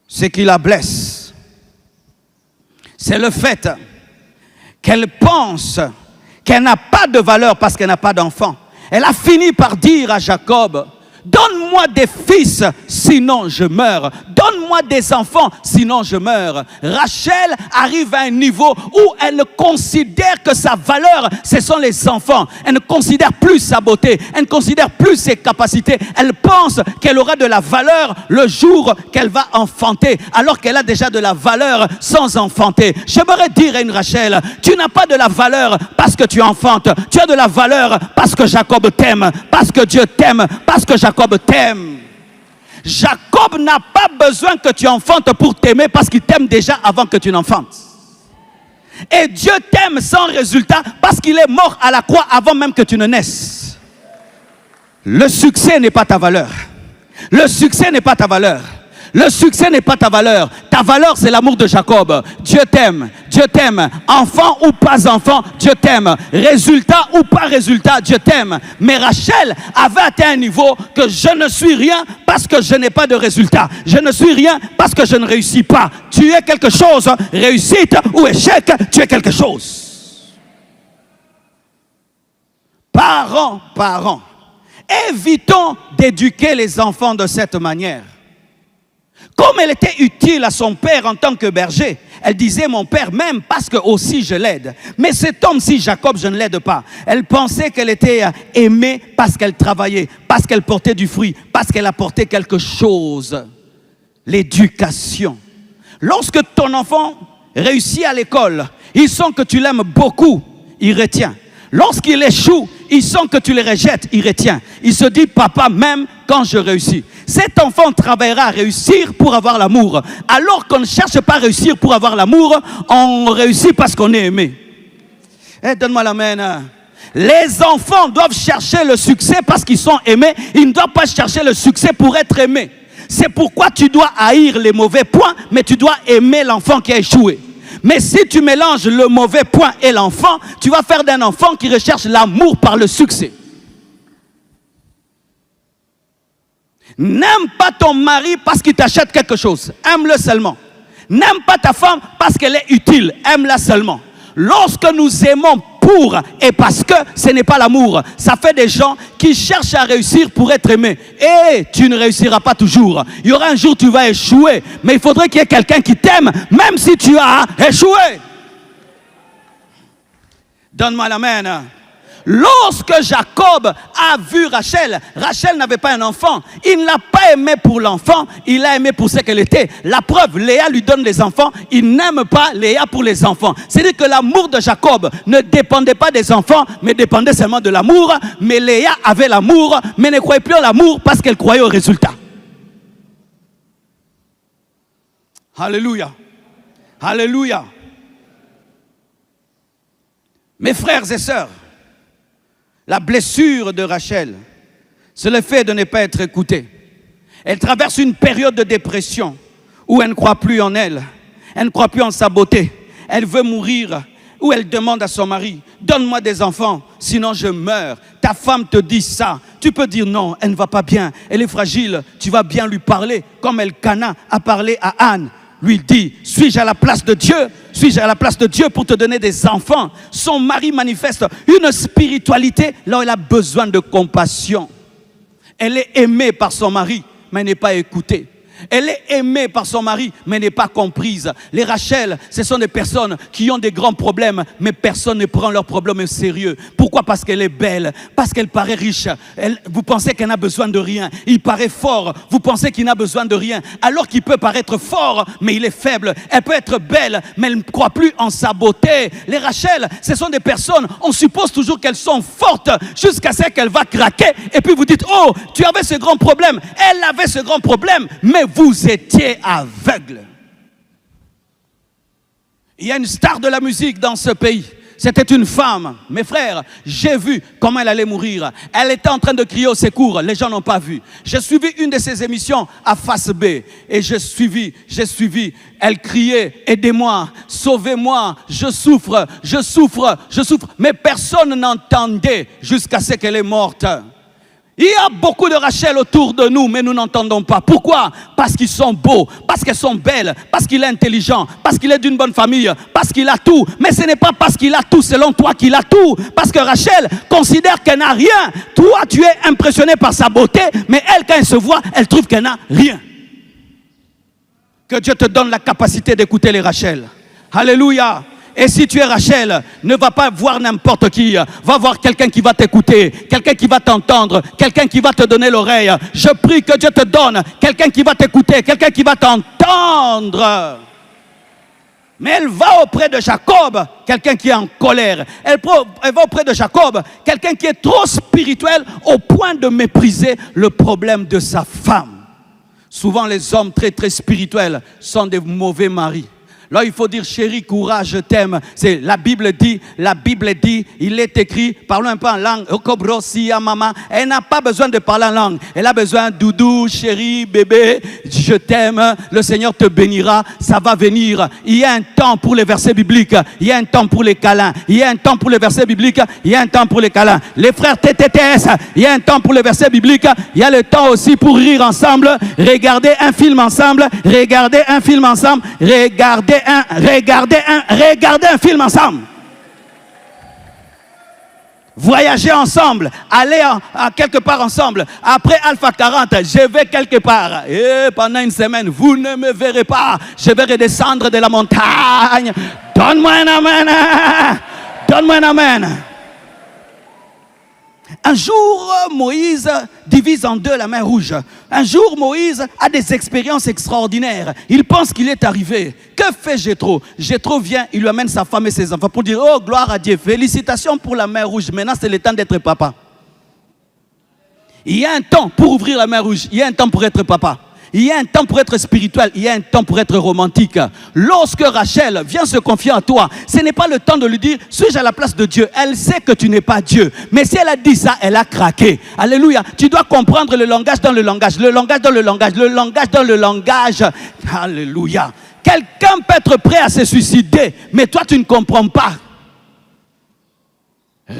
Ce qui la blesse, c'est le fait qu'elle pense qu'elle n'a pas de valeur parce qu'elle n'a pas d'enfant. Elle a fini par dire à Jacob, donne-moi des fils, sinon je meurs. Donne-moi des enfants, sinon je meurs. Rachel arrive à un niveau où elle ne considère que sa valeur, ce sont les enfants. Elle ne considère plus sa beauté. Elle ne considère plus ses capacités. Elle pense qu'elle aura de la valeur le jour qu'elle va enfanter, alors qu'elle a déjà de la valeur sans enfanter. J'aimerais dire à une Rachel, tu n'as pas de la valeur parce que tu enfantes. Tu as de la valeur parce que Jacob t'aime, parce que Dieu t'aime, parce que Jacob t'aime. Jacob n'a pas besoin que tu enfantes pour t'aimer parce qu'il t'aime déjà avant que tu n'enfantes. Et Dieu t'aime sans résultat parce qu'il est mort à la croix avant même que tu ne naisses. Le succès n'est pas ta valeur. Le succès n'est pas ta valeur. Le succès n'est pas ta valeur. Ta valeur, c'est l'amour de Jacob. Dieu t'aime. Dieu t'aime. Enfant ou pas enfant, Dieu t'aime. Résultat ou pas résultat, Dieu t'aime. Mais Rachel avait atteint un niveau que je ne suis rien parce que je n'ai pas de résultat. Je ne suis rien parce que je ne réussis pas. Tu es quelque chose. Réussite ou échec, tu es quelque chose. Parents, évitons d'éduquer les enfants de cette manière. Comme elle était utile à son père en tant que berger, elle disait, mon père m'aime parce que aussi je l'aide. Mais cet homme-ci, Jacob, je ne l'aide pas. Elle pensait qu'elle était aimée parce qu'elle travaillait, parce qu'elle portait du fruit, parce qu'elle apportait quelque chose. L'éducation. Lorsque ton enfant réussit à l'école, il sent que tu l'aimes beaucoup, il retient. Lorsqu'il échoue, il sent que tu le rejettes, il retient. Il se dit, papa m'aime quand je réussis. Cet enfant travaillera à réussir pour avoir l'amour. Alors qu'on ne cherche pas à réussir pour avoir l'amour, on réussit parce qu'on est aimé. Donne-moi l'amen. Les enfants doivent chercher le succès parce qu'ils sont aimés. Ils ne doivent pas chercher le succès pour être aimés. C'est pourquoi tu dois haïr les mauvais points, mais tu dois aimer l'enfant qui a échoué. Mais si tu mélanges le mauvais point et l'enfant, tu vas faire d'un enfant qui recherche l'amour par le succès. N'aime pas ton mari parce qu'il t'achète quelque chose. Aime-le seulement. N'aime pas ta femme parce qu'elle est utile. Aime-la seulement. Lorsque nous aimons pour et parce que, ce n'est pas l'amour. Ça fait des gens qui cherchent à réussir pour être aimés. Et tu ne réussiras pas toujours. Il y aura un jour où tu vas échouer. Mais il faudrait qu'il y ait quelqu'un qui t'aime, même si tu as échoué. Donne-moi l'amen. Lorsque Jacob a vu Rachel, Rachel n'avait pas un enfant. Il ne l'a pas aimé pour l'enfant, il l'a aimé pour ce qu'elle était. La preuve, Léa lui donne les enfants, il n'aime pas Léa pour les enfants. C'est-à-dire que l'amour de Jacob ne dépendait pas des enfants, mais dépendait seulement de l'amour. Mais Léa avait l'amour, mais ne croyait plus en l'amour parce qu'elle croyait au résultat. Alléluia. Alléluia. Mes frères et sœurs, la blessure de Rachel, c'est le fait de ne pas être écoutée. Elle traverse une période de dépression où elle ne croit plus en elle. Elle ne croit plus en sa beauté. Elle veut mourir. Où elle demande à son mari, donne-moi des enfants, sinon je meurs. Ta femme te dit ça. Tu peux dire non, elle ne va pas bien. Elle est fragile. Tu vas bien lui parler comme Elkana a parlé à Anne. Lui dit, suis-je à la place de Dieu? Suis-je à la place de Dieu pour te donner des enfants? Son mari manifeste une spiritualité là où elle a besoin de compassion. Elle est aimée par son mari, mais elle n'est pas écoutée. Elle est aimée par son mari, mais n'est pas comprise. Les Rachel, ce sont des personnes qui ont des grands problèmes, mais personne ne prend leurs problèmes au sérieux. Pourquoi? Parce qu'elle est belle, parce qu'elle paraît riche. Vous pensez qu'elle n'a besoin de rien. Il paraît fort, vous pensez qu'il n'a besoin de rien. Alors qu'il peut paraître fort, mais il est faible. Elle peut être belle, mais elle ne croit plus en sa beauté. Les Rachel, ce sont des personnes, on suppose toujours qu'elles sont fortes, jusqu'à ce qu'elle va craquer. Et puis vous dites, oh, tu avais ce grand problème. Elle avait ce grand problème, mais vous étiez aveugle. Il y a une star de la musique dans ce pays. C'était une femme. Mes frères, j'ai vu comment elle allait mourir. Elle était en train de crier au secours. Les gens n'ont pas vu. J'ai suivi une de ses émissions à Face B. Et j'ai suivi. Elle criait, aidez-moi, sauvez-moi, je souffre. Mais personne n'entendait jusqu'à ce qu'elle est morte. Il y a beaucoup de Rachel autour de nous, mais nous n'entendons pas. Pourquoi? Parce qu'ils sont beaux, parce qu'elles sont belles, parce qu'il est intelligent, parce qu'il est d'une bonne famille, parce qu'il a tout. Mais ce n'est pas parce qu'il a tout selon toi qu'il a tout. Parce que Rachel considère qu'elle n'a rien. Toi, tu es impressionné par sa beauté, mais elle, quand elle se voit, elle trouve qu'elle n'a rien. Que Dieu te donne la capacité d'écouter les Rachel. Alléluia. Et si tu es Rachel, ne va pas voir n'importe qui. Va voir quelqu'un qui va t'écouter, quelqu'un qui va t'entendre, quelqu'un qui va te donner l'oreille. Je prie que Dieu te donne quelqu'un qui va t'écouter, quelqu'un qui va t'entendre. Mais elle va auprès de Jacob, quelqu'un qui est en colère. Elle va auprès de Jacob, quelqu'un qui est trop spirituel au point de mépriser le problème de sa femme. Souvent les hommes très très spirituels sont des mauvais maris. Là, il faut dire, chérie, courage, je t'aime. C'est la Bible dit, il est écrit, parlons un peu en langue. Elle n'a pas besoin de parler en langue. Elle a besoin, doudou, chérie, bébé, je t'aime, le Seigneur te bénira, ça va venir. Il y a un temps pour les versets bibliques, il y a un temps pour les câlins, il y a un temps pour les versets bibliques, il y a un temps pour les câlins. Les frères TTTS, il y a un temps pour les versets bibliques, il y a le temps aussi pour rire ensemble, regarder un film ensemble, regarder un film ensemble, regarder un film ensemble. Voyager ensemble, aller à quelque part ensemble. Après Alpha 40, je vais quelque part. Et pendant une semaine, vous ne me verrez pas. Je vais redescendre de la montagne. Donne-moi un amen. Donne-moi un amen. Un jour, Moïse divise en deux la mer Rouge. Un jour, Moïse a des expériences extraordinaires. Il pense qu'il est arrivé. Que fait Jéthro? Jéthro vient, il lui amène sa femme et ses enfants pour dire, oh, gloire à Dieu, félicitations pour la mer Rouge. Maintenant, c'est le temps d'être papa. Il y a un temps pour ouvrir la mer Rouge. Il y a un temps pour être papa. Il y a un temps pour être spirituel, il y a un temps pour être romantique. Lorsque Rachel vient se confier à toi, ce n'est pas le temps de lui dire, suis-je à la place de Dieu? Elle sait que tu n'es pas Dieu. Mais si elle a dit ça, elle a craqué. Alléluia. Tu dois comprendre le langage dans le langage, le langage dans le langage, le langage dans le langage. Alléluia. Quelqu'un peut être prêt à se suicider, mais toi tu ne comprends pas.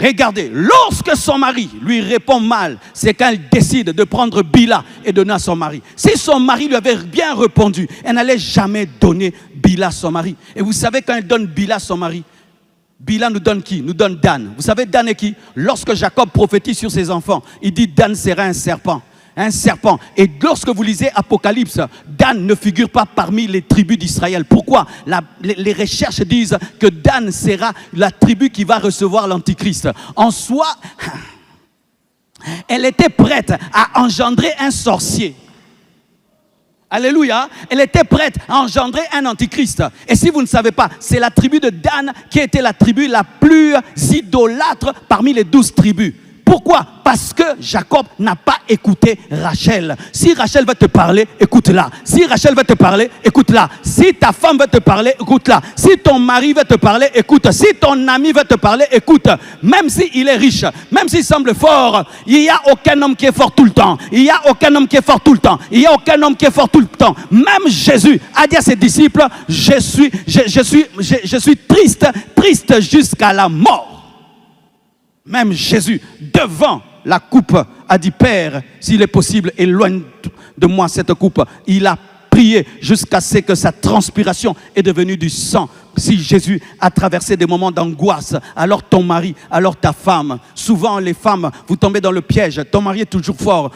Regardez, lorsque son mari lui répond mal, c'est quand elle décide de prendre Bila et donner à son mari. Si son mari lui avait bien répondu, elle n'allait jamais donner Bila à son mari. Et vous savez, quand elle donne Bila à son mari, Bila nous donne qui? Nous donne Dan. Vous savez Dan est qui? Lorsque Jacob prophétise sur ses enfants, il dit Dan sera un serpent. Un serpent. Et lorsque vous lisez Apocalypse, Dan ne figure pas parmi les tribus d'Israël. Pourquoi? Les recherches disent que Dan sera la tribu qui va recevoir l'Antichrist. En soi, elle était prête à engendrer un sorcier. Alléluia. Elle était prête à engendrer un antichrist. Et si vous ne savez pas, c'est la tribu de Dan qui était la tribu la plus idolâtre parmi les 12 tribus. Pourquoi? Parce que Jacob n'a pas écouté Rachel. Si Rachel veut te parler, écoute-la. Si Rachel veut te parler, écoute-la. Si ta femme veut te parler, écoute-la. Si ton mari veut te parler, écoute. Si ton ami veut te parler, écoute. Même s'il est riche, même s'il semble fort, il n'y a aucun homme qui est fort tout le temps. Il n'y a aucun homme qui est fort tout le temps. Il n'y a aucun homme qui est fort tout le temps. Même Jésus a dit à ses disciples, je suis triste jusqu'à la mort. Même Jésus, devant la coupe, a dit, Père, s'il est possible, éloigne de moi cette coupe. Il a prié jusqu'à ce que sa transpiration est devenue du sang. Si Jésus a traversé des moments d'angoisse, alors ton mari, alors ta femme, souvent les femmes, vous tombez dans le piège, ton mari est toujours fort,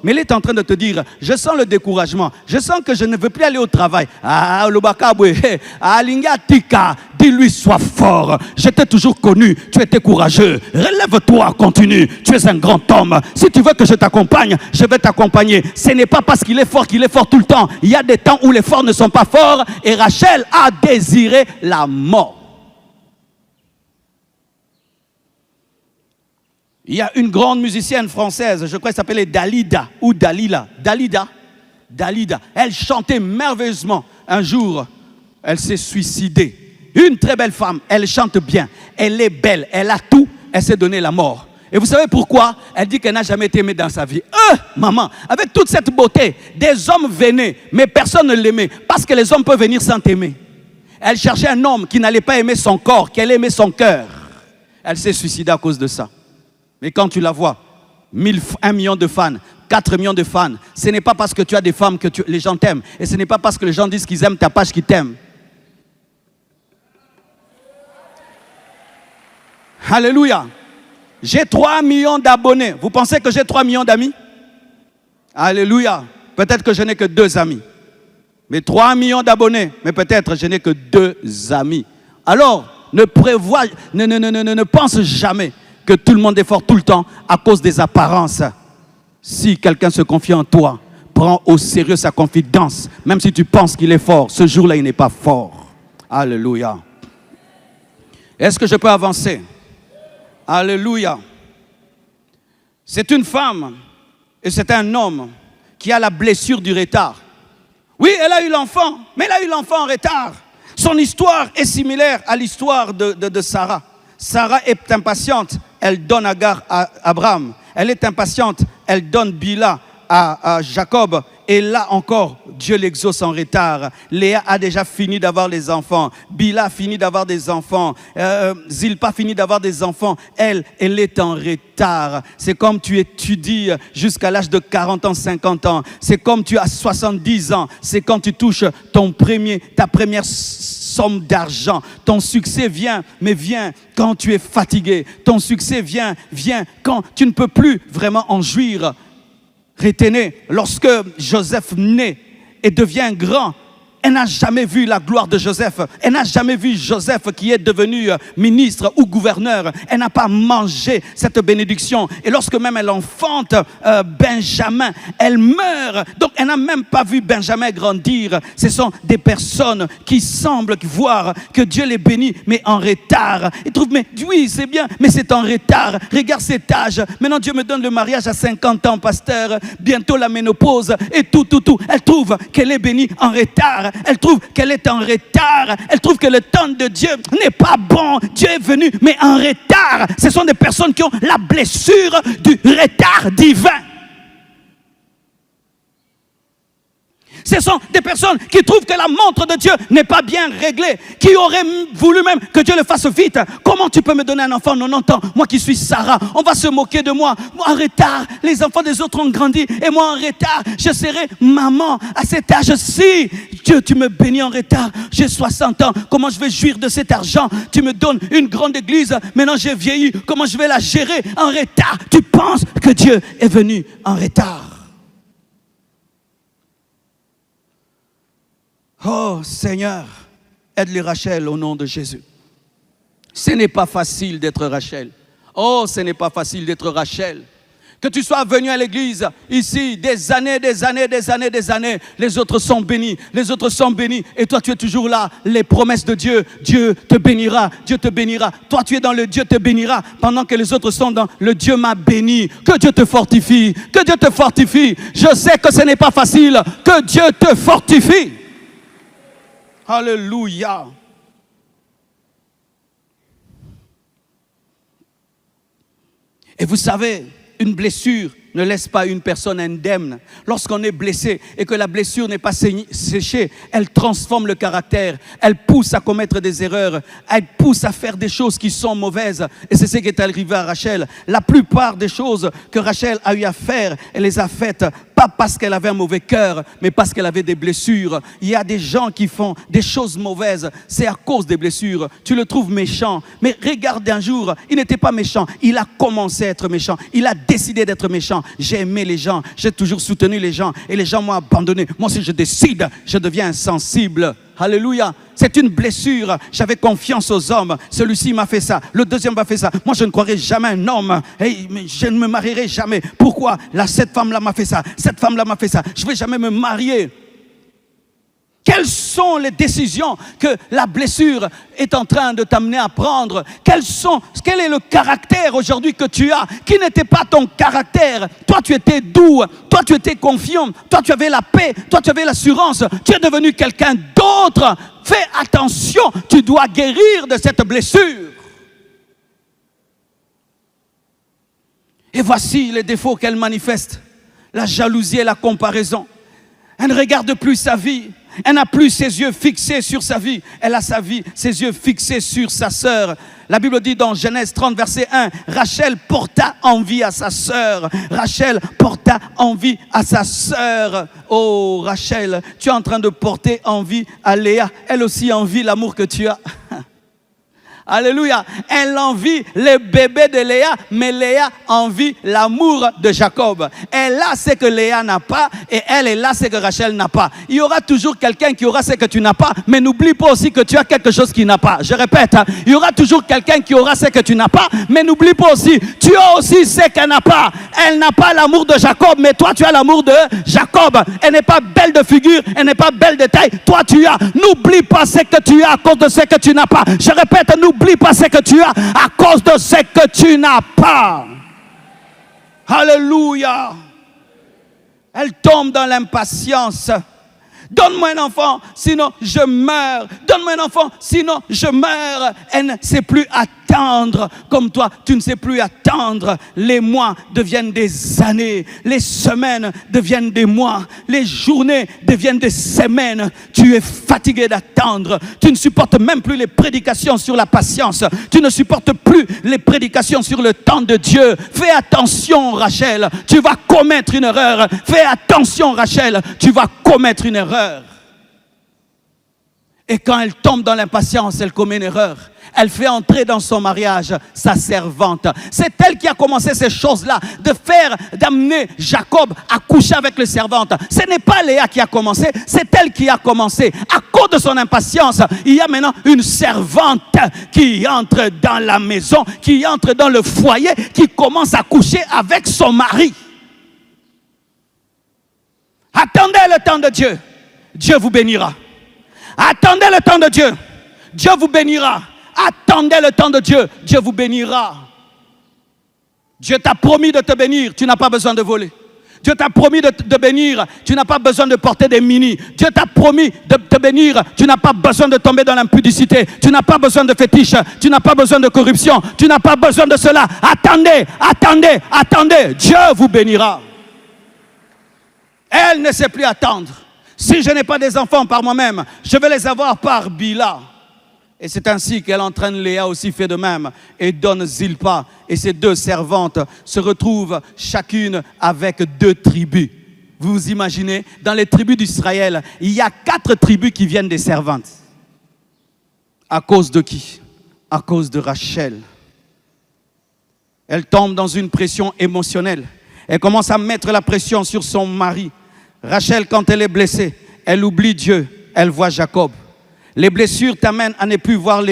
mais il est en train de te dire, je sens le découragement, je sens que je ne veux plus aller au travail. Ah, dis-lui, sois fort, je t'ai toujours connu, tu étais courageux, relève-toi, continue, tu es un grand homme. Si tu veux que je t'accompagne, je vais t'accompagner. Ce n'est pas parce qu'il est fort tout le temps. Il y a des temps où les forts ne sont pas forts, et Rachel a désiré la mort. Il y a une grande musicienne française, je crois qu'elle s'appelait Dalida ou Dalila. Dalida. Elle chantait merveilleusement. Un jour, elle s'est suicidée. Une très belle femme, elle chante bien, elle est belle, elle a tout, elle s'est donné la mort. Et vous savez pourquoi? Elle dit qu'elle n'a jamais été aimée dans sa vie. Maman, avec toute cette beauté, des hommes venaient, mais personne ne l'aimait. Parce que les hommes peuvent venir sans t'aimer. Elle cherchait un homme qui n'allait pas aimer son corps, qui allait aimer son cœur. Elle s'est suicidée à cause de ça. Mais quand tu la vois, 1 million de fans, 4 millions de fans, ce n'est pas parce que tu as des femmes que les gens t'aiment. Et ce n'est pas parce que les gens disent qu'ils aiment ta page qu'ils t'aiment. Alléluia. J'ai 3 millions d'abonnés. Vous pensez que j'ai 3 millions d'amis? Alléluia. Peut-être que je n'ai que 2 amis. Mais 3 millions d'abonnés. Mais peut-être je n'ai que 2 amis. Alors, ne pense jamais que tout le monde est fort tout le temps à cause des apparences. Si quelqu'un se confie en toi, prends au sérieux sa confidence. Même si tu penses qu'il est fort, ce jour-là, il n'est pas fort. Alléluia. Est-ce que je peux avancer? Alléluia. C'est une femme et c'est un homme qui a la blessure du retard. Oui, elle a eu l'enfant, mais elle a eu l'enfant en retard. Son histoire est similaire à l'histoire de Sarah. Sarah est impatiente, elle donne Agar à Abraham. Elle est impatiente, elle donne Bila à Jacob. Et là encore, Dieu l'exauce en retard. Léa a déjà fini d'avoir les enfants. Bila a fini d'avoir des enfants. Zilpa a fini d'avoir des enfants. Elle est en retard. C'est comme tu étudies jusqu'à l'âge de 40 ans, 50 ans. C'est comme tu as 70 ans. C'est quand tu touches ta première somme d'argent. Ton succès vient, mais vient quand tu es fatigué. Ton succès vient quand tu ne peux plus vraiment en jouir. Retenez, lorsque Joseph naît et devient grand, elle n'a jamais vu la gloire de Joseph. Elle n'a jamais vu Joseph qui est devenu ministre ou gouverneur. Elle n'a pas mangé cette bénédiction. Et lorsque même elle enfante Benjamin, elle meurt. Donc elle n'a même pas vu Benjamin grandir. Ce sont des personnes qui semblent voir que Dieu les bénit, mais en retard. Ils trouvent, mais oui, c'est bien, mais c'est en retard. Regarde cet âge. Maintenant Dieu me donne le mariage à 50 ans, pasteur. Bientôt la ménopause et tout. Elle trouve qu'elle est bénie en retard. Elle trouve qu'elle est en retard. Elle trouve que le temps de Dieu n'est pas bon. Dieu est venu, mais en retard. Ce sont des personnes qui ont la blessure du retard divin. Ce sont des personnes qui trouvent que la montre de Dieu n'est pas bien réglée, qui auraient voulu même que Dieu le fasse vite. Comment tu peux me donner un enfant 90 ans, moi qui suis Sarah? On va se moquer de moi. Moi en retard, les enfants des autres ont grandi et moi en retard, je serai maman à cet âge-ci. Dieu, tu me bénis en retard, j'ai 60 ans, comment je vais jouir de cet argent? Tu me donnes une grande église, maintenant j'ai vieilli, comment je vais la gérer en retard? Tu penses que Dieu est venu en retard? Oh Seigneur, aide les Rachel au nom de Jésus. Ce n'est pas facile d'être Rachel. Oh, ce n'est pas facile d'être Rachel. Que tu sois venu à l'église ici des années, les autres sont bénis, et toi tu es toujours là. Les promesses de Dieu, Dieu te bénira. Toi tu es dans le Dieu te bénira, pendant que les autres sont dans le Dieu m'a béni. Que Dieu te fortifie, Je sais que ce n'est pas facile, que Dieu te fortifie. Alléluia. Et vous savez, une blessure ne laisse pas une personne indemne. Lorsqu'on est blessé et que la blessure n'est pas séchée, elle transforme le caractère, elle pousse à commettre des erreurs, elle pousse à faire des choses qui sont mauvaises. Et c'est ce qui est arrivé à Rachel. La plupart des choses que Rachel a eu à faire, elle les a faites pas parce qu'elle avait un mauvais cœur, mais parce qu'elle avait des blessures. Il y a des gens qui font des choses mauvaises, c'est à cause des blessures. Tu le trouves méchant, mais regarde un jour, il n'était pas méchant, il a commencé à être méchant, il a décidé d'être méchant. J'ai aimé les gens, j'ai toujours soutenu les gens, et les gens m'ont abandonné. Moi, si je décide, je deviens insensible. Alléluia. C'est une blessure. J'avais confiance aux hommes. Celui-ci m'a fait ça. Le deuxième m'a fait ça. Moi, je ne croirais jamais un homme. Hey, je ne me marierai jamais. Pourquoi? Cette femme-là m'a fait ça. Cette femme-là m'a fait ça. Je ne vais jamais me marier. Quelles sont les décisions que la blessure est en train de t'amener à prendre? Quel est le caractère aujourd'hui que tu as, qui n'était pas ton caractère? Toi, tu étais doux, toi, tu étais confiant, toi, tu avais la paix, toi, tu avais l'assurance. Tu es devenu quelqu'un d'autre. Fais attention, tu dois guérir de cette blessure. Et voici les défauts qu'elle manifeste. La jalousie et la comparaison. Elle ne regarde plus sa vie. Elle n'a plus ses yeux fixés sur sa vie. Elle a ses yeux fixés sur sa sœur. La Bible dit dans Genèse 30, verset 1, Rachel porta envie à sa sœur. Rachel porta envie à sa sœur. Oh Rachel, tu es en train de porter envie à Léa. Elle aussi envie l'amour que tu as. Alléluia. Elle envie le bébé de Léa, mais Léa envie l'amour de Jacob. Elle a ce que Léa n'a pas et elle a ce que Rachel n'a pas. Il y aura toujours quelqu'un qui aura ce que tu n'as pas, mais n'oublie pas aussi que tu as quelque chose qui n'a pas. Je répète, il y aura toujours quelqu'un qui aura ce que tu n'as pas, mais n'oublie pas aussi, tu as aussi ce qu'elle n'a pas. Elle n'a pas l'amour de Jacob, mais toi tu as l'amour de Jacob. Elle n'est pas belle de figure, elle n'est pas belle de taille, toi tu as. N'oublie pas ce que tu as à cause de ce que tu n'as pas. Je répète, n'oublie pas ce que tu as à cause de ce que tu n'as pas. Alléluia. Elle tombe dans l'impatience. Donne-moi un enfant, sinon je meurs. Donne-moi un enfant, sinon je meurs. Elle ne sait plus attendre comme toi. Tu ne sais plus attendre. Les mois deviennent des années. Les semaines deviennent des mois. Les journées deviennent des semaines. Tu es fatigué d'attendre. Tu ne supportes même plus les prédications sur la patience. Tu ne supportes plus les prédications sur le temps de Dieu. Fais attention, Rachel. Tu vas commettre une erreur. Fais attention, Rachel. Tu vas commettre une erreur. Et quand elle tombe dans l'impatience, elle commet une erreur. Elle fait entrer dans son mariage sa servante. C'est elle qui a commencé ces choses-là, d'amener Jacob à coucher avec les servantes. Ce n'est pas Léa qui a commencé, c'est elle qui a commencé. À cause de son impatience, il y a maintenant une servante qui entre dans la maison, qui entre dans le foyer, qui commence à coucher avec son mari. Attendez le temps de Dieu. Dieu vous bénira. Attendez le temps de Dieu. Dieu vous bénira. Attendez le temps de Dieu. Dieu vous bénira. Dieu t'a promis de te bénir. Tu n'as pas besoin de voler. Dieu t'a promis de te bénir. Tu n'as pas besoin de porter des mini. Dieu t'a promis de te bénir. Tu n'as pas besoin de tomber dans l'impudicité. Tu n'as pas besoin de fétiche. Tu n'as pas besoin de corruption. Tu n'as pas besoin de cela. Attendez, attendez, attendez. Dieu vous bénira. Elle ne sait plus attendre. Si je n'ai pas des enfants par moi-même, je vais les avoir par Bila. Et c'est ainsi qu'elle entraîne Léa aussi fait de même et donne Zilpa. Et ces 2 servantes se retrouvent chacune avec 2 tribus. Vous vous imaginez, dans les tribus d'Israël, il y a 4 tribus qui viennent des servantes. À cause de qui? À cause de Rachel. Elle tombe dans une pression émotionnelle. Elle commence à mettre la pression sur son mari. Rachel, quand elle est blessée, elle oublie Dieu, elle voit Jacob. Les blessures t'amènent à ne plus voir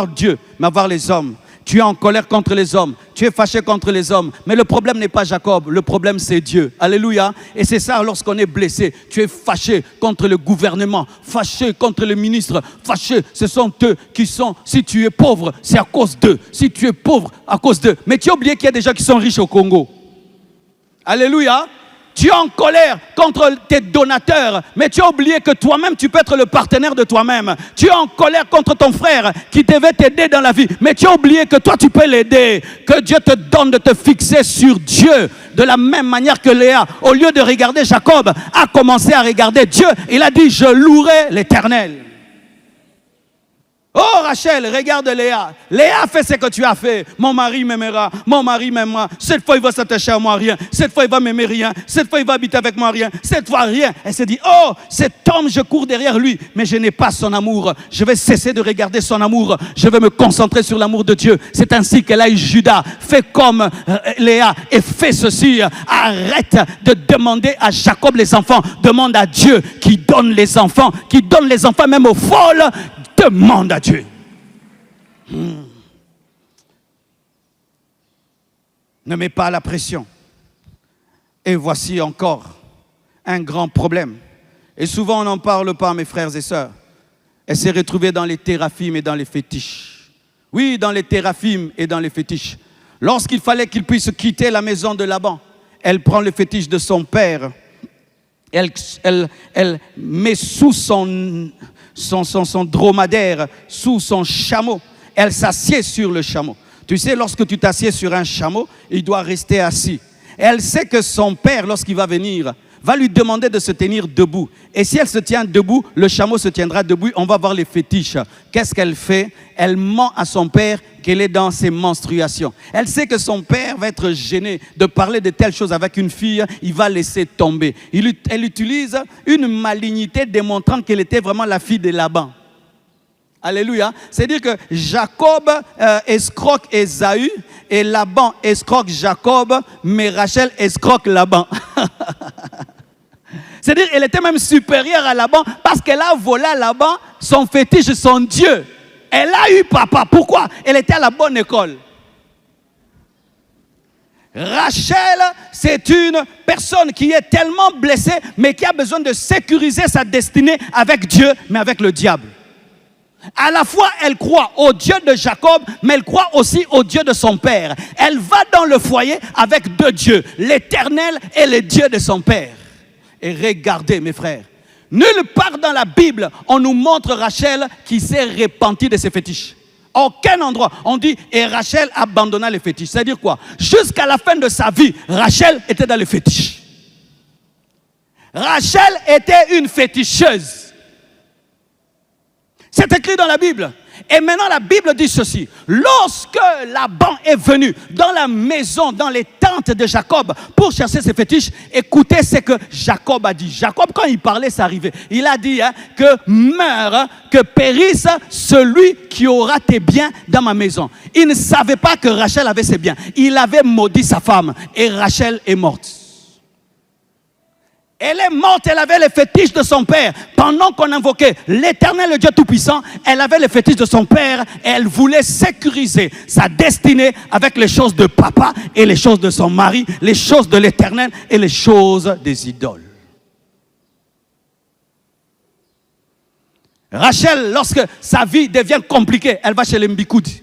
Dieu, mais à voir les hommes. Tu es en colère contre les hommes, tu es fâché contre les hommes. Mais le problème n'est pas Jacob, le problème c'est Dieu. Alléluia. Et c'est ça lorsqu'on est blessé. Tu es fâché contre le gouvernement, fâché contre le ministre, fâché. Ce sont eux qui sont, si tu es pauvre, c'est à cause d'eux. Si tu es pauvre, à cause d'eux. Mais tu as oublié qu'il y a des gens qui sont riches au Congo. Alléluia. Tu es en colère contre tes donateurs, mais tu as oublié que toi-même, tu peux être le partenaire de toi-même. Tu es en colère contre ton frère qui devait t'aider dans la vie, mais tu as oublié que toi, tu peux l'aider. Que Dieu te donne de te fixer sur Dieu. De la même manière que Léa, au lieu de regarder Jacob, a commencé à regarder Dieu. Il a dit, je louerai l'Éternel. Oh Rachel, regarde Léa. Léa fait ce que tu as fait. Mon mari m'aimera, mon mari m'aimera. Cette fois il va s'attacher à moi, rien. Cette fois il va m'aimer, rien. Cette fois il va habiter avec moi, rien. Cette fois rien. Elle s'est dit, oh cet homme je cours derrière lui, mais je n'ai pas son amour. Je vais cesser de regarder son amour. Je vais me concentrer sur l'amour de Dieu. C'est ainsi qu'elle a eu Judas. Fais comme Léa et fais ceci. Arrête de demander à Jacob les enfants. Demande à Dieu qui donne les enfants même aux folles. Demande à Dieu. Ne mets pas la pression. Et voici encore un grand problème. Et souvent on n'en parle pas, mes frères et sœurs. Elle s'est retrouvée dans les téraphimes et dans les fétiches. Oui, dans les téraphimes et dans les fétiches. Lorsqu'il fallait qu'il puisse quitter la maison de Laban, elle prend le fétiche de son père. Elle met sous son dromadaire, sous son chameau. Elle s'assied sur le chameau. Tu sais, lorsque tu t'assieds sur un chameau, il doit rester assis. Elle sait que son père, lorsqu'il va venir, va lui demander de se tenir debout. Et si elle se tient debout, le chameau se tiendra debout. On va voir les fétiches. Qu'est-ce qu'elle fait? Elle ment à son père qu'elle est dans ses menstruations. Elle sait que son père va être gêné de parler de telles choses avec une fille. Il va laisser tomber. Elle utilise une malignité démontrant qu'elle était vraiment la fille de Laban. Alléluia. C'est-à-dire que Jacob escroque Ésaü et Laban escroque Jacob, mais Rachel escroque Laban. C'est-à-dire qu'elle était même supérieure à Laban parce qu'elle a volé à Laban son fétiche, son Dieu. Elle a eu papa. Pourquoi? Elle était à la bonne école. Rachel, c'est une personne qui est tellement blessée, mais qui a besoin de sécuriser sa destinée avec Dieu, mais avec le diable. À la fois, elle croit au Dieu de Jacob, mais elle croit aussi au Dieu de son père. Elle va dans le foyer avec 2 dieux, l'Éternel et le Dieu de son père. Et regardez, mes frères, nulle part dans la Bible, on nous montre Rachel qui s'est repentie de ses fétiches. Aucun endroit. On dit, et Rachel abandonna les fétiches. C'est-à-dire quoi? Jusqu'à la fin de sa vie, Rachel était dans les fétiches. Rachel était une féticheuse. C'est écrit dans la Bible. Et maintenant la Bible dit ceci. Lorsque Laban est venu dans la maison, dans les tentes de Jacob pour chercher ses fétiches, écoutez ce que Jacob a dit. Jacob, quand il parlait, ça arrivait. Il a dit que meure, que périsse celui qui aura tes biens dans ma maison. Il ne savait pas que Rachel avait ses biens. Il avait maudit sa femme et Rachel est morte. Elle est morte, elle avait les fétiches de son père. Pendant qu'on invoquait l'Éternel, le Dieu Tout-Puissant, elle avait les fétiches de son père et elle voulait sécuriser sa destinée avec les choses de papa et les choses de son mari, les choses de l'Éternel et les choses des idoles. Rachel, lorsque sa vie devient compliquée, elle va chez les Mbikoudi.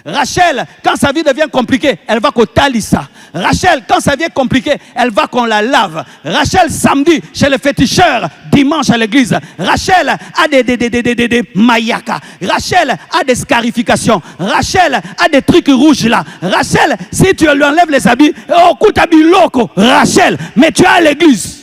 Rachel, quand sa vie devient compliquée, elle va qu'au Talissa. Rachel, quand sa vie est compliquée, elle va qu'on la lave. Rachel, samedi, chez les féticheurs, dimanche à l'église. Rachel a des mayakas. Rachel a des scarifications. Rachel a des trucs rouges là. Rachel, si tu lui enlèves les habits, oh, écoute, habits locaux. Rachel, mais tu es à l'église.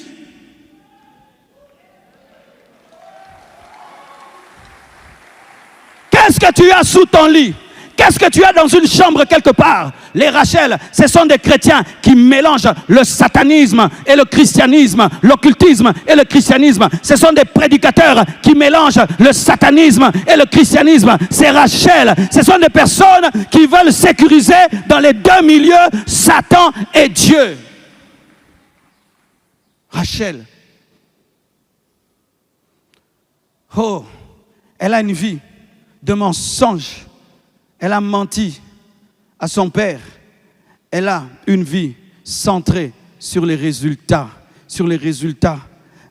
Qu'est-ce que tu as sous ton lit? Qu'est-ce que tu as dans une chambre quelque part? Les Rachel, ce sont des chrétiens qui mélangent le satanisme et le christianisme, l'occultisme et le christianisme. Ce sont des prédicateurs qui mélangent le satanisme et le christianisme. C'est Rachel. Ce sont des personnes qui veulent sécuriser dans les deux milieux, Satan et Dieu. Rachel. Oh, elle a une vie de mensonge. Elle a menti à son père. Elle a une vie centrée sur les résultats. Sur les résultats.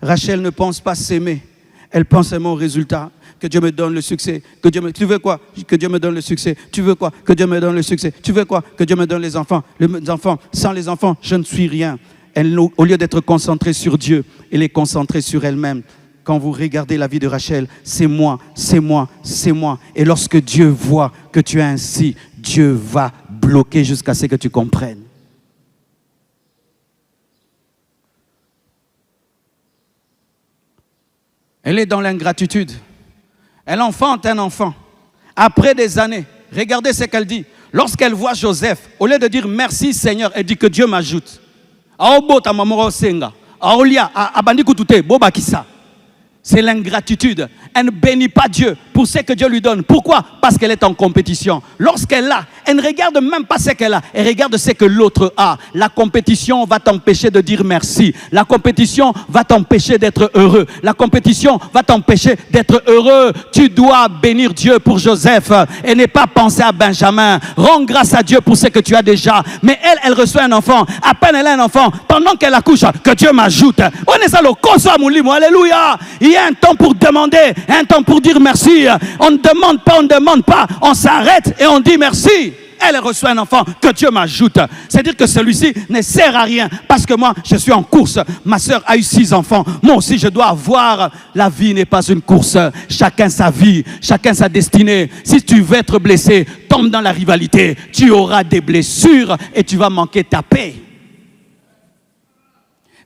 Rachel ne pense pas s'aimer. Elle pense seulement aux résultats. Que Dieu me donne le succès. Que Dieu me... Tu veux quoi? Que Dieu me donne le succès. Tu veux quoi? Que Dieu me donne le succès. Tu veux quoi? Que Dieu me donne les enfants. Les enfants. Sans les enfants, je ne suis rien. Elle, au lieu d'être concentrée sur Dieu, elle est concentrée sur elle-même. Quand vous regardez la vie de Rachel, c'est moi, c'est moi, c'est moi. Et lorsque Dieu voit que tu es ainsi, Dieu va bloquer jusqu'à ce que tu comprennes. Elle est dans l'ingratitude. Elle enfante un enfant. Après des années, regardez ce qu'elle dit. Lorsqu'elle voit Joseph, au lieu de dire merci Seigneur, elle dit que Dieu m'ajoute. C'est l'ingratitude. Elle ne bénit pas Dieu pour ce que Dieu lui donne. Pourquoi? Parce qu'elle est en compétition. Lorsqu'elle a, elle ne regarde même pas ce qu'elle a. Elle regarde ce que l'autre a. La compétition va t'empêcher de dire merci. La compétition va t'empêcher d'être heureux. La compétition va t'empêcher d'être heureux. Tu dois bénir Dieu pour Joseph et ne pas penser à Benjamin. Rends grâce à Dieu pour ce que tu as déjà. Mais elle reçoit un enfant. À peine elle a un enfant, pendant qu'elle accouche, que Dieu m'ajoute. On est ça le kosa moulimo. Alléluia. Il y a un temps pour demander, un temps pour dire merci. On ne demande pas, on s'arrête et on dit merci. Elle reçoit un enfant que Dieu m'ajoute. C'est-à-dire que celui-ci ne sert à rien parce que moi, je suis en course. Ma soeur a eu 6 enfants. Moi aussi, je dois avoir. La vie n'est pas une course. Chacun sa vie, chacun sa destinée. Si tu veux être blessé, tombe dans la rivalité. Tu auras des blessures et tu vas manquer ta paix.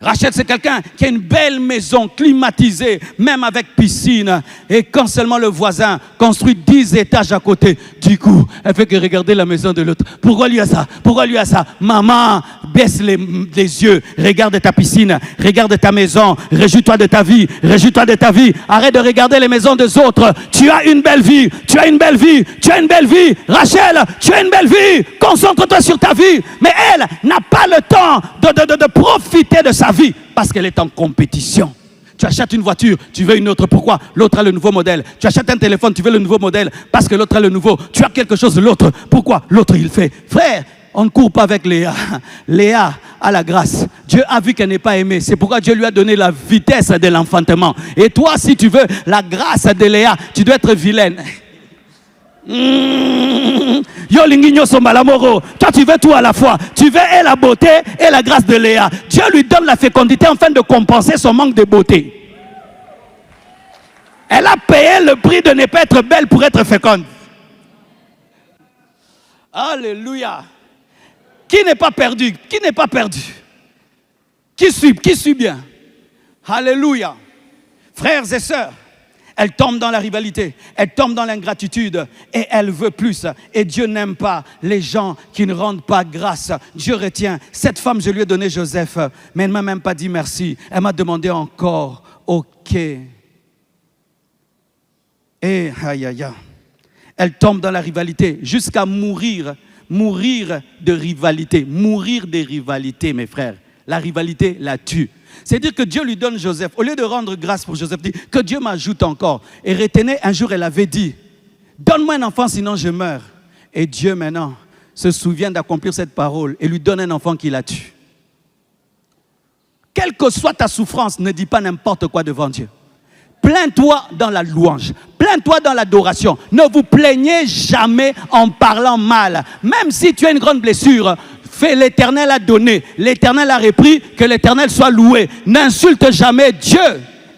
Rachel, c'est quelqu'un qui a une belle maison climatisée, même avec piscine. Et quand seulement le voisin construit 10 étages à côté, du coup, elle fait que regarder la maison de l'autre. Pourquoi lui a ça? Pourquoi lui a ça? Maman, baisse les yeux, regarde ta piscine, regarde ta maison, réjouis-toi de ta vie, réjouis-toi de ta vie. Arrête de regarder les maisons des autres. Tu as une belle vie, tu as une belle vie, tu as une belle vie. Rachel, tu as une belle vie. Concentre-toi sur ta vie. Mais elle n'a pas le temps de profiter de sa vie parce qu'elle est en compétition. Tu achètes une voiture, tu veux une autre. Pourquoi? L'autre a le nouveau modèle. Tu achètes un téléphone, tu veux le nouveau modèle parce que l'autre a le nouveau. Tu as quelque chose de l'autre. Pourquoi? L'autre il fait. Frère, on ne court pas avec Léa. Léa a la grâce. Dieu a vu qu'elle n'est pas aimée. C'est pourquoi Dieu lui a donné la vitesse de l'enfantement. Et toi, si tu veux la grâce de Léa, tu dois être vilaine. Toi tu veux tout à la fois. Tu veux et la beauté et la grâce de Léa. Dieu lui donne la fécondité afin de compenser son manque de beauté. Elle a payé le prix de ne pas être belle pour être féconde. Alléluia. Qui n'est pas perdu? Qui n'est pas perdu? Qui suit bien? Alléluia. Frères et sœurs, elle tombe dans la rivalité, elle tombe dans l'ingratitude et elle veut plus. Et Dieu n'aime pas les gens qui ne rendent pas grâce. Dieu retient. Cette femme, je lui ai donné Joseph, mais elle ne m'a même pas dit merci. Elle m'a demandé encore, ok. Et aïe aïe aïe. Elle tombe dans la rivalité jusqu'à mourir de rivalité. Mourir des rivalités, mes frères. La rivalité la tue. C'est-à-dire que Dieu lui donne Joseph. Au lieu de rendre grâce pour Joseph, dit que Dieu m'ajoute encore. Et retenez, un jour, elle avait dit, donne-moi un enfant, sinon je meurs. Et Dieu, maintenant, se souvient d'accomplir cette parole et lui donne un enfant qui la tue. Quelle que soit ta souffrance, ne dis pas n'importe quoi devant Dieu. Plains-toi dans la louange. Plains-toi dans l'adoration. Ne vous plaignez jamais en parlant mal. Même si tu as une grande blessure, fais l'Éternel a donné, l'Éternel a repris, que l'Éternel soit loué. N'insulte jamais Dieu.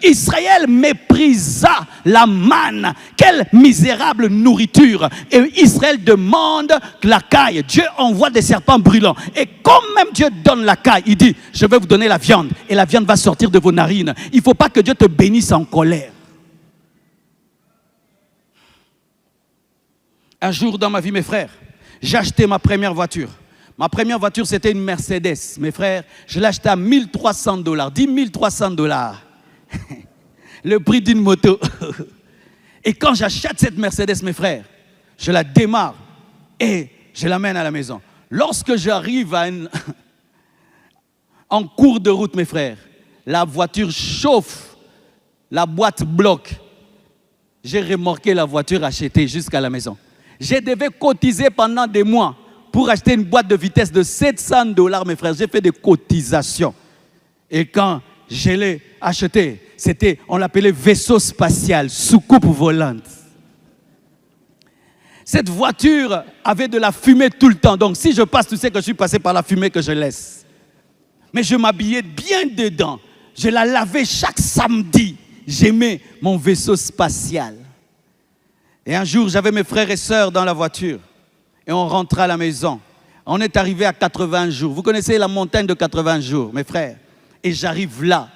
Israël méprisa la manne. Quelle misérable nourriture. Et Israël demande la caille. Dieu envoie des serpents brûlants. Et comme même Dieu donne la caille, il dit, je vais vous donner la viande. Et la viande va sortir de vos narines. Il ne faut pas que Dieu te bénisse en colère. Un jour dans ma vie, mes frères, j'ai acheté ma première voiture. Ma première voiture, c'était une Mercedes. Mes frères, je l'ai achetée à $1 300. 10 300 $. Le prix d'une moto. Et quand j'achète cette Mercedes, mes frères, je la démarre et je l'amène à la maison. Lorsque j'arrive en cours de route, mes frères, la voiture chauffe, la boîte bloque. J'ai remorqué la voiture achetée jusqu'à la maison. Je devais cotiser pendant des mois pour acheter une boîte de vitesse de $700, mes frères. J'ai fait des cotisations. Et quand je l'ai acheté, on l'appelait vaisseau spatial, soucoupe volante. Cette voiture avait de la fumée tout le temps. Donc si je passe, tu sais que je suis passé par la fumée que je laisse. Mais je m'habillais bien dedans. Je la lavais chaque samedi. J'aimais mon vaisseau spatial. Et un jour, j'avais mes frères et sœurs dans la voiture. Et on rentrait à la maison. On est arrivé à 80 jours. Vous connaissez la montagne de 80 jours, mes frères. Et j'arrive là.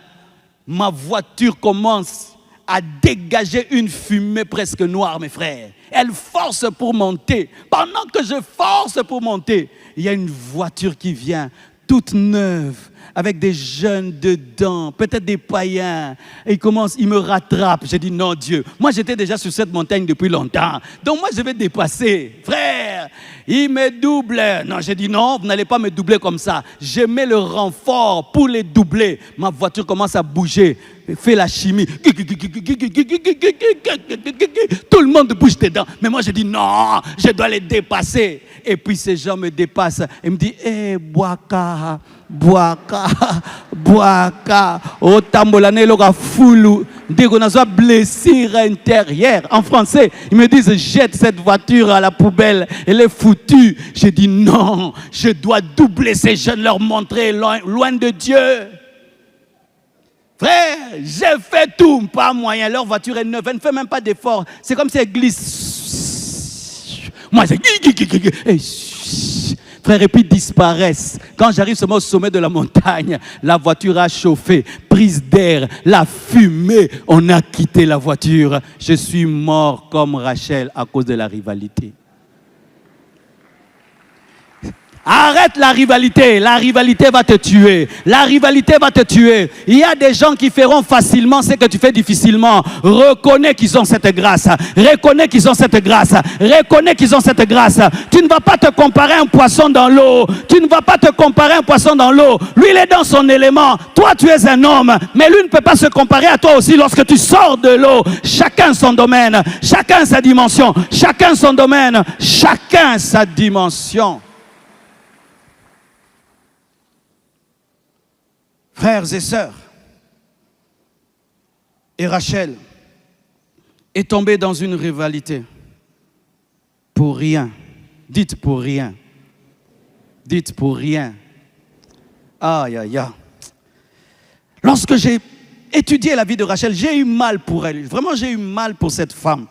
Ma voiture commence à dégager une fumée presque noire, mes frères. Elle force pour monter. Pendant que je force pour monter, il y a une voiture qui vient, toute neuve, avec des jeunes dedans, peut-être des païens. Et ils me rattrapent. J'ai dit non, Dieu. Moi, j'étais déjà sur cette montagne depuis longtemps. Donc moi, je vais dépasser. Frère, il me double. Non, j'ai dit non, vous n'allez pas me doubler comme ça. Je mets le renfort pour les doubler. Ma voiture commence à bouger. Fait la chimie. Tout le monde bouge dedans. Mais moi, je dis non, je dois les dépasser. Et puis ces gens me dépassent. Ils me disent, Boaka. Boaka, boaka, otambolane loga foulou, dès qu'on a blessure intérieure. En français, ils me disent jette cette voiture à la poubelle, elle est foutue. J'ai dit non, je dois doubler ces jeunes, leur montrer loin de Dieu. Frère, j'ai fait tout, pas moyen. Leur voiture est neuve, elle ne fait même pas d'effort. C'est comme si elle glisse. Moi, c'est frère, et puis disparaissent. Quand j'arrive seulement au sommet de la montagne, la voiture a chauffé, prise d'air, la fumée, on a quitté la voiture. Je suis mort comme Rachel à cause de la rivalité. Arrête la rivalité va te tuer. La rivalité va te tuer. Il y a des gens qui feront facilement ce que tu fais difficilement. Reconnais qu'ils ont cette grâce. Reconnais qu'ils ont cette grâce. Reconnais qu'ils ont cette grâce. Tu ne vas pas te comparer à un poisson dans l'eau. Tu ne vas pas te comparer à un poisson dans l'eau. Lui, il est dans son élément. Toi, tu es un homme. Mais lui ne peut pas se comparer à toi aussi lorsque tu sors de l'eau. Chacun son domaine. Chacun sa dimension. Chacun son domaine. Chacun sa dimension. Frères et sœurs, et Rachel est tombée dans une rivalité pour rien. Dites pour rien. Dites pour rien. Aïe, aïe, aïe. Lorsque j'ai étudié la vie de Rachel, j'ai eu mal pour elle. Vraiment, j'ai eu mal pour cette femme.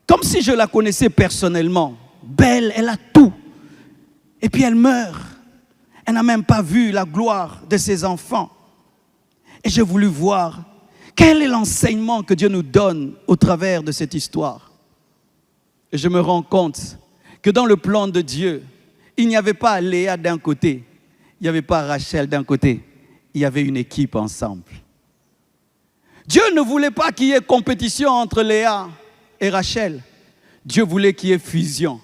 Comme si je la connaissais personnellement. Belle, elle a tout. Et puis elle meurt. Elle n'a même pas vu la gloire de ses enfants. Et j'ai voulu voir quel est l'enseignement que Dieu nous donne au travers de cette histoire. Et je me rends compte que dans le plan de Dieu, il n'y avait pas Léa d'un côté, il n'y avait pas Rachel d'un côté, il y avait une équipe ensemble. Dieu ne voulait pas qu'il y ait compétition entre Léa et Rachel. Dieu voulait qu'il y ait fusion.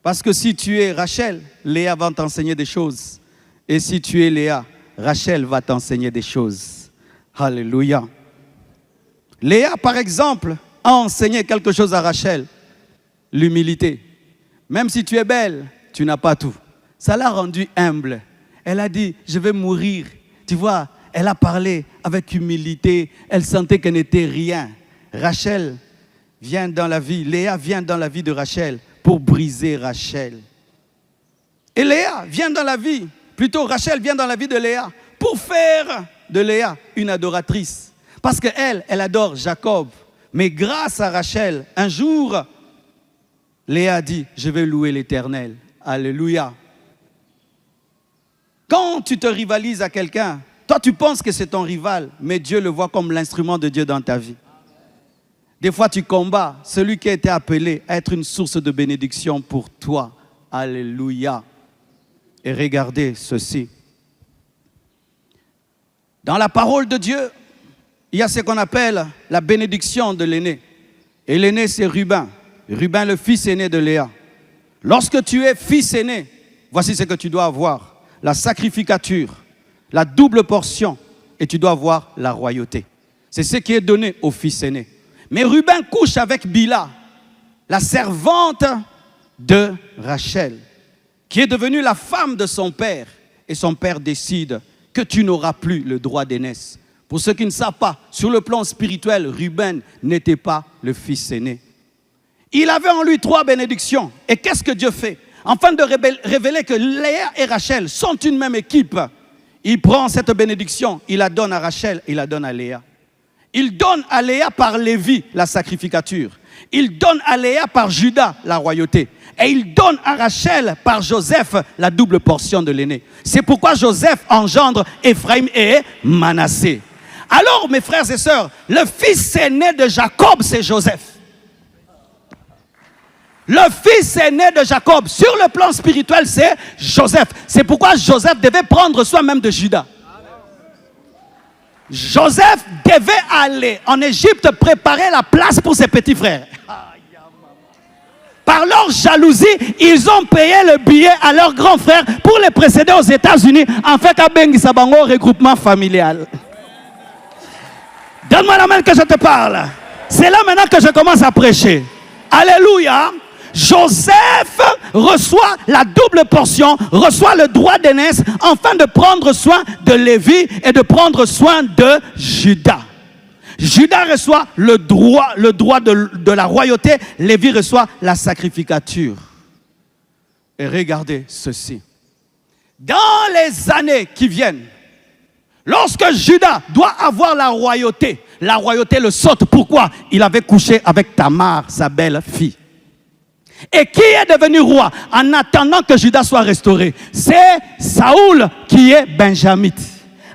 Parce que si tu es Rachel, Léa va t'enseigner des choses. Et si tu es Léa, Rachel va t'enseigner des choses. Alléluia. Léa, par exemple, a enseigné quelque chose à Rachel. L'humilité. Même si tu es belle, tu n'as pas tout. Ça l'a rendue humble. Elle a dit, je vais mourir. Tu vois, elle a parlé avec humilité. Elle sentait qu'elle n'était rien. Rachel vient dans la vie, Léa vient dans la vie de Rachel pour briser Rachel. Et Léa vient dans la vie, plutôt Rachel vient dans la vie de Léa pour faire de Léa une adoratrice. Parce qu'elle, elle adore Jacob. Mais grâce à Rachel, un jour, Léa a dit, je vais louer l'Éternel. Alléluia. Quand tu te rivalises à quelqu'un, toi tu penses que c'est ton rival, mais Dieu le voit comme l'instrument de Dieu dans ta vie. Des fois, tu combats celui qui a été appelé à être une source de bénédiction pour toi. Alléluia. Et regardez ceci. Dans la parole de Dieu, il y a ce qu'on appelle la bénédiction de l'aîné. Et l'aîné, c'est Ruben. Ruben, le fils aîné de Léa. Lorsque tu es fils aîné, voici ce que tu dois avoir. La sacrificature, la double portion, et tu dois avoir la royauté. C'est ce qui est donné au fils aîné. Mais Ruben couche avec Bila, la servante de Rachel, qui est devenue la femme de son père. Et son père décide que tu n'auras plus le droit d'aînesse. Pour ceux qui ne savent pas, sur le plan spirituel, Ruben n'était pas le fils aîné. Il avait en lui 3 bénédictions. Et qu'est-ce que Dieu fait? Afin de révéler que Léa et Rachel sont une même équipe, il prend cette bénédiction, il la donne à Rachel, il la donne à Léa. Il donne à Léa par Lévi la sacrificature. Il donne à Léa par Judas la royauté. Et il donne à Rachel par Joseph la double portion de l'aîné. C'est pourquoi Joseph engendre Ephraim et Manassé. Alors, mes frères et sœurs, le fils aîné de Jacob, c'est Joseph. Le fils aîné de Jacob, sur le plan spirituel, c'est Joseph. C'est pourquoi Joseph devait prendre soin même de Judas. Joseph devait aller en Égypte préparer la place pour ses petits frères. Par leur jalousie, ils ont payé le billet à leurs grands frères pour les précéder aux États-Unis en fait qu'à Bengi Sabango regroupement familial. Donne-moi la main que je te parle. C'est là maintenant que je commence à prêcher. Alléluia. Joseph reçoit la double portion, reçoit le droit d'aînesse, afin de prendre soin de Lévi et de prendre soin de Judas. Judas reçoit le droit de la royauté, Lévi reçoit la sacrificature. Et regardez ceci. Dans les années qui viennent, lorsque Judas doit avoir la royauté le saute. Pourquoi? Il avait couché avec Tamar, sa belle-fille. Et qui est devenu roi en attendant que Judas soit restauré? C'est Saoul qui est benjamite.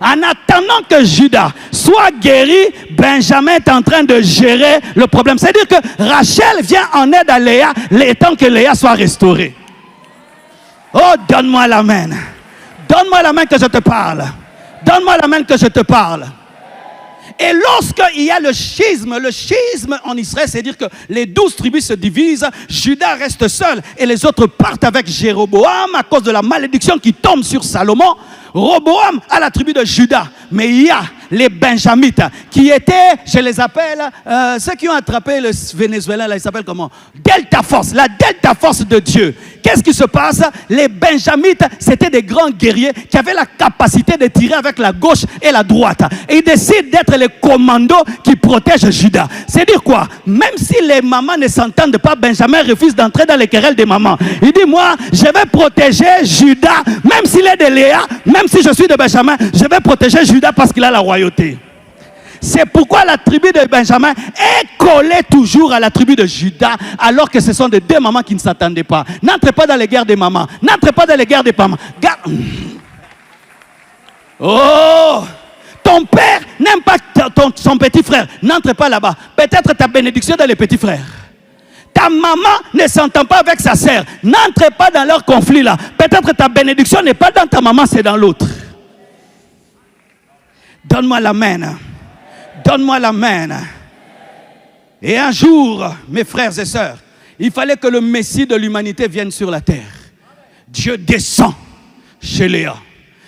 En attendant que Judas soit guéri, Benjamin est en train de gérer le problème. C'est-à-dire que Rachel vient en aide à Léa, le temps que Léa soit restaurée. Oh, donne-moi la main. Donne-moi la main que je te parle. Donne-moi la main que je te parle. Et lorsqu'il y a le schisme en Israël, c'est-à-dire que les 12 tribus se divisent, Judas reste seul et les autres partent avec Jéroboam à cause de la malédiction qui tombe sur Salomon. Roboam a la tribu de Juda, mais il y a les Benjamites qui étaient, je les appelle, ceux qui ont attrapé le Vénézuélien, là, ils s'appellent comment? Delta Force, la Delta Force de Dieu. Qu'est-ce qui se passe? Les Benjamites, c'était des grands guerriers qui avaient la capacité de tirer avec la gauche et la droite. Et ils décident d'être les commandos qui protègent Juda. C'est dire quoi? Même si les mamans ne s'entendent pas, Benjamin refuse d'entrer dans les querelles des mamans. Il dit, moi, je vais protéger Juda, même s'il est de Léa, même si je suis de Benjamin, je vais protéger Juda parce qu'il a la royauté. C'est pourquoi la tribu de Benjamin est collée toujours à la tribu de Juda, alors que ce sont des deux mamans qui ne s'attendaient pas. N'entrez pas dans les guerres des mamans. N'entrez pas dans les guerres des mamans. Oh! Ton père n'aime pas son petit frère. N'entre pas là-bas. Peut-être ta bénédiction dans les petits frères. Ta maman ne s'entend pas avec sa sœur. N'entre pas dans leur conflit là. Peut-être ta bénédiction n'est pas dans ta maman, c'est dans l'autre. Donne-moi la main. Donne-moi la main. Et un jour, mes frères et sœurs, il fallait que le Messie de l'humanité vienne sur la terre. Dieu descend chez Léa.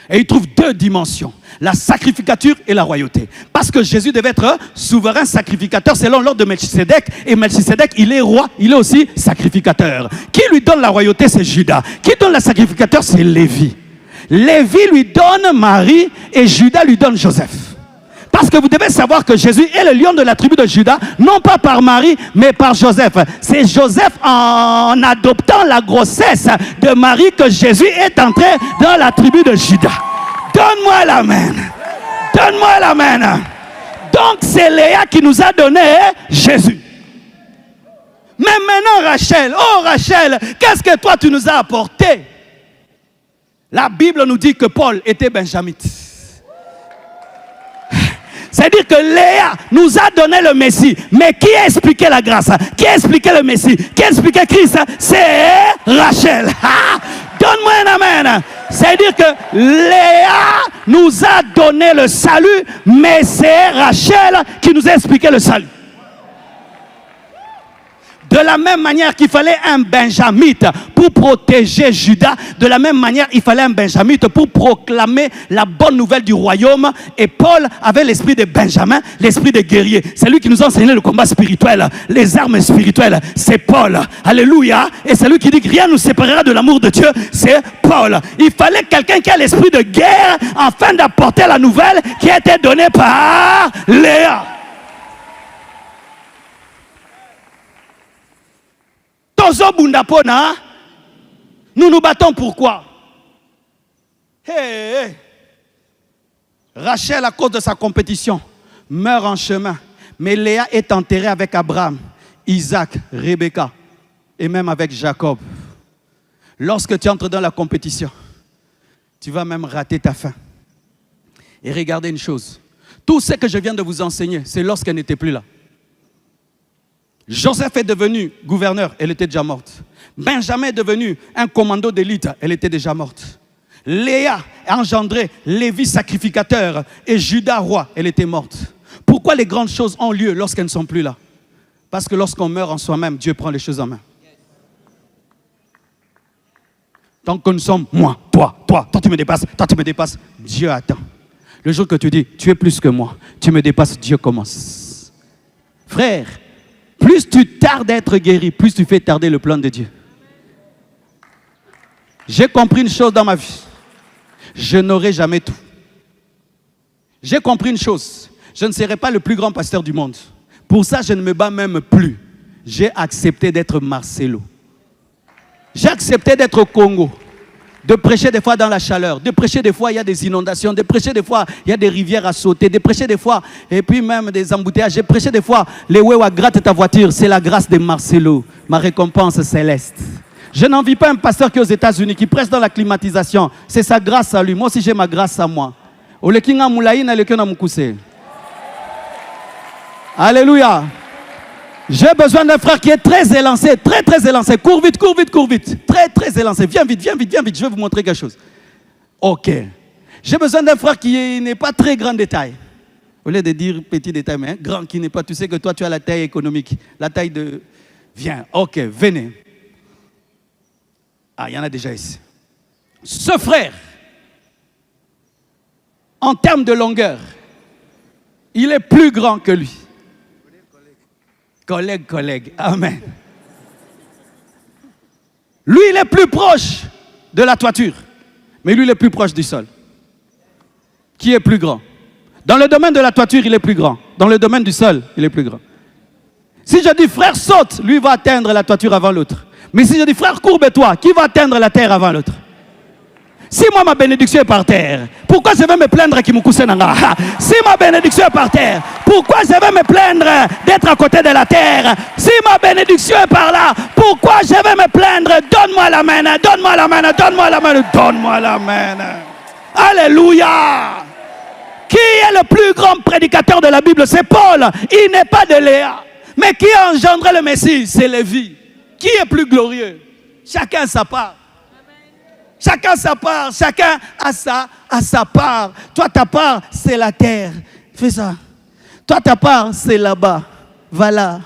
Et il trouve deux dimensions, la sacrificature et la royauté. Parce que Jésus devait être souverain sacrificateur selon l'ordre de Melchisédek. Et Melchisédek, il est roi, il est aussi sacrificateur. Qui lui donne la royauté, c'est Judas. Qui donne la sacrificateur, c'est Lévi. Lévi lui donne Marie et Judas lui donne Joseph. Parce que vous devez savoir que Jésus est le lion de la tribu de Judas, non pas par Marie, mais par Joseph. C'est Joseph, en adoptant la grossesse de Marie, que Jésus est entré dans la tribu de Judas. Donne-moi la main. Donne-moi la main. Donc c'est Léa qui nous a donné Jésus. Mais maintenant Rachel, oh Rachel, qu'est-ce que toi tu nous as apporté? Ça, C'est-à-dire que Léa nous a donné le Messie. Mais qui a expliqué la grâce? Qui a expliqué le Messie? Qui a expliqué Christ? C'est Rachel. Donne-moi un amen. C'est-à-dire que Léa nous a donné le salut, mais c'est Rachel qui nous a expliqué le salut. De la même manière qu'il fallait un benjamite pour protéger Judas, de la même manière il fallait un benjamite pour proclamer la bonne nouvelle du royaume. Et Paul avait l'esprit de Benjamin, l'esprit de guerrier. C'est lui qui nous a enseigné le combat spirituel, les armes spirituelles. C'est Paul. Alléluia. Et c'est lui qui dit que rien ne nous séparera de l'amour de Dieu. C'est Paul. Il fallait quelqu'un qui a l'esprit de guerre afin d'apporter la nouvelle qui a été donnée par Léa. Nous nous battons pourquoi? Rachel, à cause de sa compétition, meurt en chemin. Mais Léa est enterrée avec Abraham, Isaac, Rebecca et même avec Jacob. Lorsque tu entres dans la compétition, tu vas même rater ta fin. Et regardez une chose. Tout ce que je viens de vous enseigner, c'est lorsqu'elle n'était plus là. Joseph est devenu gouverneur, elle était déjà morte. Benjamin est devenu un commando d'élite, elle était déjà morte. Léa a engendré Lévi sacrificateur et Judas roi, elle était morte. Pourquoi les grandes choses ont lieu lorsqu'elles ne sont plus là? Parce que lorsqu'on meurt en soi-même, Dieu prend les choses en main. Tant que nous sommes moi, toi, tu me dépasses, Dieu attend. Le jour que tu dis, tu es plus que moi, tu me dépasses, Dieu commence. Frère, plus tu tardes à être guéri, plus tu fais tarder le plan de Dieu. J'ai compris une chose dans ma vie. Je n'aurai jamais tout. J'ai compris une chose. Je ne serai pas le plus grand pasteur du monde. Pour ça, je ne me bats même plus. J'ai accepté d'être Marcelo. J'ai accepté d'être au Congo. De prêcher des fois dans la chaleur, de prêcher des fois il y a des inondations, de prêcher des fois il y a des rivières à sauter, de prêcher des fois et puis même des embouteillages, j'ai prêché des fois les wewa gratte ta voiture, c'est la grâce de Marcelo, ma récompense céleste. Je n'envie pas un pasteur qui est aux États-Unis, qui prêche dans la climatisation, c'est sa grâce à lui, moi aussi j'ai ma grâce à moi. Alléluia. J'ai besoin d'un frère qui est très élancé, très élancé. Cours vite. Très élancé. Viens vite. Je vais vous montrer quelque chose. Ok. J'ai besoin d'un frère qui n'est pas très grand détail. Au lieu de dire petit détail, mais grand qui n'est pas. Tu sais que toi, tu as la taille économique. La taille de... Viens. Ok, venez. Ah, il y en a déjà ici. Ce frère, en termes de longueur, il est plus grand que lui. Collègue, amen. Lui, il est plus proche de la toiture, mais lui, il est plus proche du sol. Qui est plus grand? Dans le domaine de la toiture, il est plus grand. Dans le domaine du sol, il est plus grand. Si je dis frère saute, lui va atteindre la toiture avant l'autre. Mais si je dis frère courbe-toi, qui va atteindre la terre avant l'autre? Si moi ma bénédiction est par terre, pourquoi je vais me plaindre qui me cousse nanga? Si ma bénédiction est par terre, pourquoi je vais me plaindre d'être à côté de la terre? Si ma bénédiction est par là, pourquoi je vais me plaindre? Donne-moi la main, donne-moi la main, donne-moi la main, donne-moi la main. Alléluia. Qui est le plus grand prédicateur de la Bible? C'est Paul. Il n'est pas de Léa. Mais qui a engendré le Messie? C'est Lévi. Qui est plus glorieux? Chacun sa part. Chacun sa part, chacun a sa part. Toi, ta part, c'est la terre. Fais ça. Toi, ta part, c'est là-bas. Va là.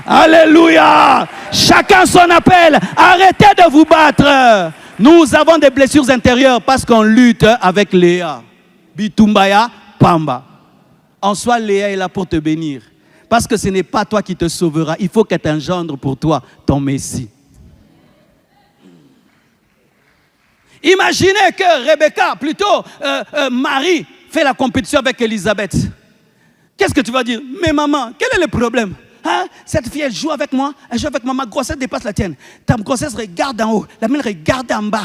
Alléluia. Chacun son appel. Arrêtez de vous battre. Nous avons des blessures intérieures parce qu'on lutte avec Léa. Bitumbaya, Pamba. En soi, Léa est là pour te bénir. Parce que ce n'est pas toi qui te sauvera. Il faut qu'elle t'engendre pour toi ton Messie. Imaginez que Rebecca, plutôt Marie, fait la compétition avec Élisabeth. Qu'est-ce que tu vas dire? Mais maman, quel est le problème? Hein? Cette fille, elle joue avec moi, elle joue avec moi, ma grossesse dépasse la tienne. Ta grossesse regarde en haut, la mienne regarde en bas.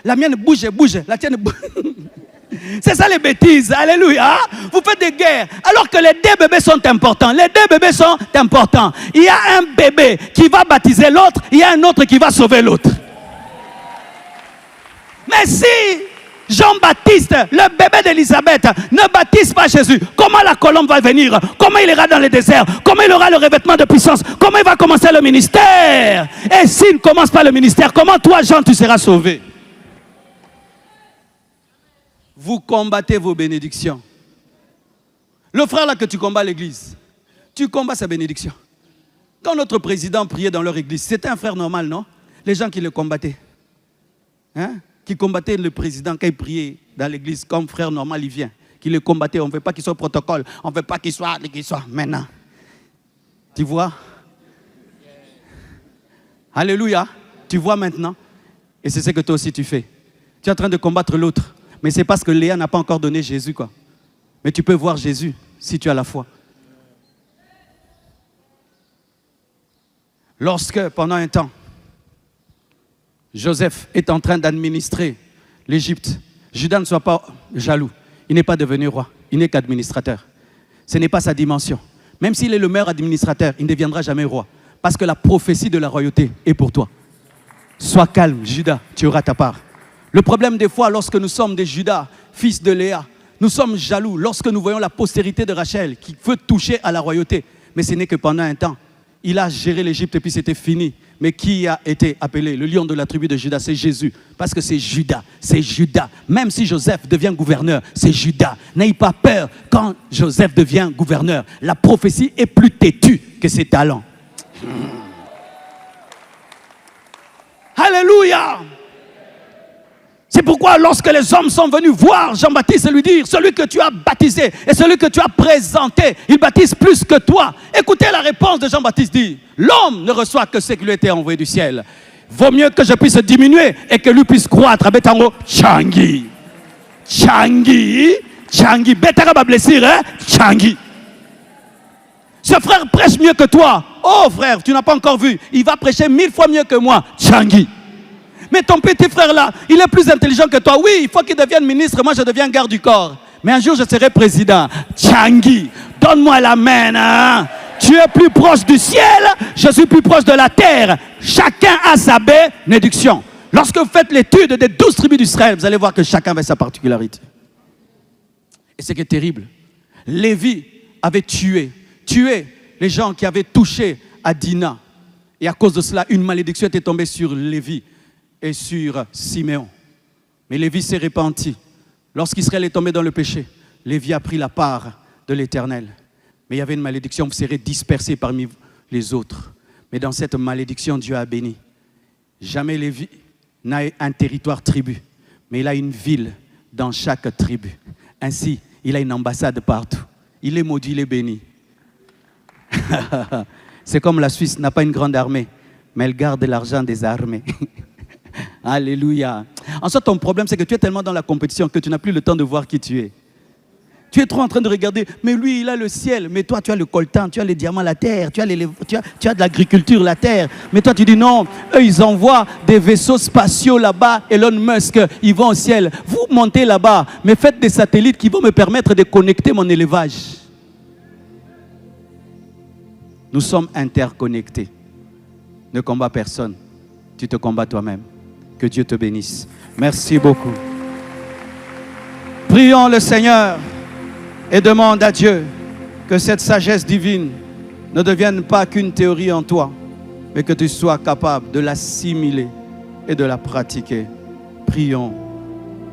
La mienne bouge, la tienne bouge. C'est ça les bêtises, alléluia. Vous faites des guerres alors que les deux bébés sont importants. Les deux bébés sont importants. Il y a un bébé qui va baptiser l'autre, il y a un autre qui va sauver l'autre. Mais si Jean-Baptiste, le bébé d'Élisabeth, ne baptise pas Jésus. Comment la colombe va venir? Comment il ira dans le désert? Comment il aura le revêtement de puissance? Comment il va commencer le ministère? Et s'il ne commence pas le ministère, comment toi, Jean, tu seras sauvé? Vous combattez vos bénédictions. Le frère là que tu combats à l'église, tu combats sa bénédiction. Quand notre président priait dans leur église, c'était un frère normal, non? Les gens qui le combattaient. Hein? Qui combattait le président quand il priait dans l'église comme frère normal, il vient. Qui le combattait, on ne veut pas qu'il soit au protocole, on ne veut pas qu'il soit maintenant. Tu vois? Alléluia. Tu vois maintenant? Et c'est ce que toi aussi tu fais. Tu es en train de combattre l'autre. Mais c'est parce que Léa n'a pas encore donné Jésus, quoi. Mais tu peux voir Jésus si tu as la foi. Lorsque, pendant un temps, Joseph est en train d'administrer l'Égypte, Judas ne soit pas jaloux. Il n'est pas devenu roi. Il n'est qu'administrateur. Ce n'est pas sa dimension. Même s'il est le meilleur administrateur, il ne deviendra jamais roi. Parce que la prophétie de la royauté est pour toi. Sois calme, Judas, tu auras ta part. Le problème des fois, lorsque nous sommes des Judas, fils de Léa, nous sommes jaloux lorsque nous voyons la postérité de Rachel qui veut toucher à la royauté. Mais ce n'est que pendant un temps. Il a géré l'Égypte et puis c'était fini. Mais qui a été appelé le lion de la tribu de Judas? C'est Jésus. Parce que c'est Judas. C'est Judas. Même si Joseph devient gouverneur, c'est Judas. N'ayez pas peur quand Joseph devient gouverneur. La prophétie est plus têtue que ses talents. Alléluia! C'est pourquoi lorsque les hommes sont venus voir Jean-Baptiste et lui dire, celui que tu as baptisé et celui que tu as présenté, il baptise plus que toi. Écoutez la réponse de Jean-Baptiste dit, l'homme ne reçoit que ce qui lui a été envoyé du ciel. Vaut mieux que je puisse diminuer et que lui puisse croître. Betango, Changi. Changi. Changi. Betara va blessir, hein? Changi. Ce frère prêche mieux que toi. Oh frère, tu n'as pas encore vu. Il va prêcher 1000 fois mieux que moi. Changi. Mais ton petit frère là, il est plus intelligent que toi. Oui, il faut qu'il devienne ministre. Moi, je deviens garde du corps. Mais un jour, je serai président. Changi, donne-moi la main. Hein? Tu es plus proche du ciel, je suis plus proche de la terre. Chacun a sa bénédiction. Lorsque vous faites l'étude des 12 tribus d'Israël, vous allez voir que chacun avait sa particularité. Et ce qui est terrible, Lévi avait tué les gens qui avaient touché à Dina. Et à cause de cela, une malédiction était tombée sur Lévi et sur Siméon. Mais Lévi s'est repenti. Lorsqu'Israël est tombé dans le péché, Lévi a pris la part de l'Éternel. Mais il y avait une malédiction, vous serez dispersés parmi les autres. Mais dans cette malédiction, Dieu a béni. Jamais Lévi n'a un territoire tribu, mais il a une ville dans chaque tribu. Ainsi, il a une ambassade partout. Il est maudit, il est béni. C'est comme la Suisse n'a pas une grande armée, mais elle garde l'argent des armées. Alléluia. En soit, ton problème, c'est que tu es tellement dans la compétition que tu n'as plus le temps de voir qui tu es. Tu es trop en train de regarder, mais lui, il a le ciel, mais toi, tu as le coltan, tu as les diamants, la terre, tu as de l'agriculture, la terre. Mais toi, tu dis non, eux, ils envoient des vaisseaux spatiaux là-bas, Elon Musk, ils vont au ciel. Vous montez là-bas, mais faites des satellites qui vont me permettre de connecter mon élevage. Nous sommes interconnectés. Ne combats personne, tu te combats toi-même. Que Dieu te bénisse. Merci beaucoup. Prions le Seigneur et demande à Dieu que cette sagesse divine ne devienne pas qu'une théorie en toi, mais que tu sois capable de l'assimiler et de la pratiquer. Prions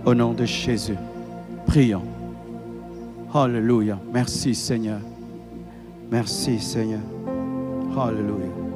au nom de Jésus. Prions. Alléluia. Merci Seigneur. Merci Seigneur. Alléluia.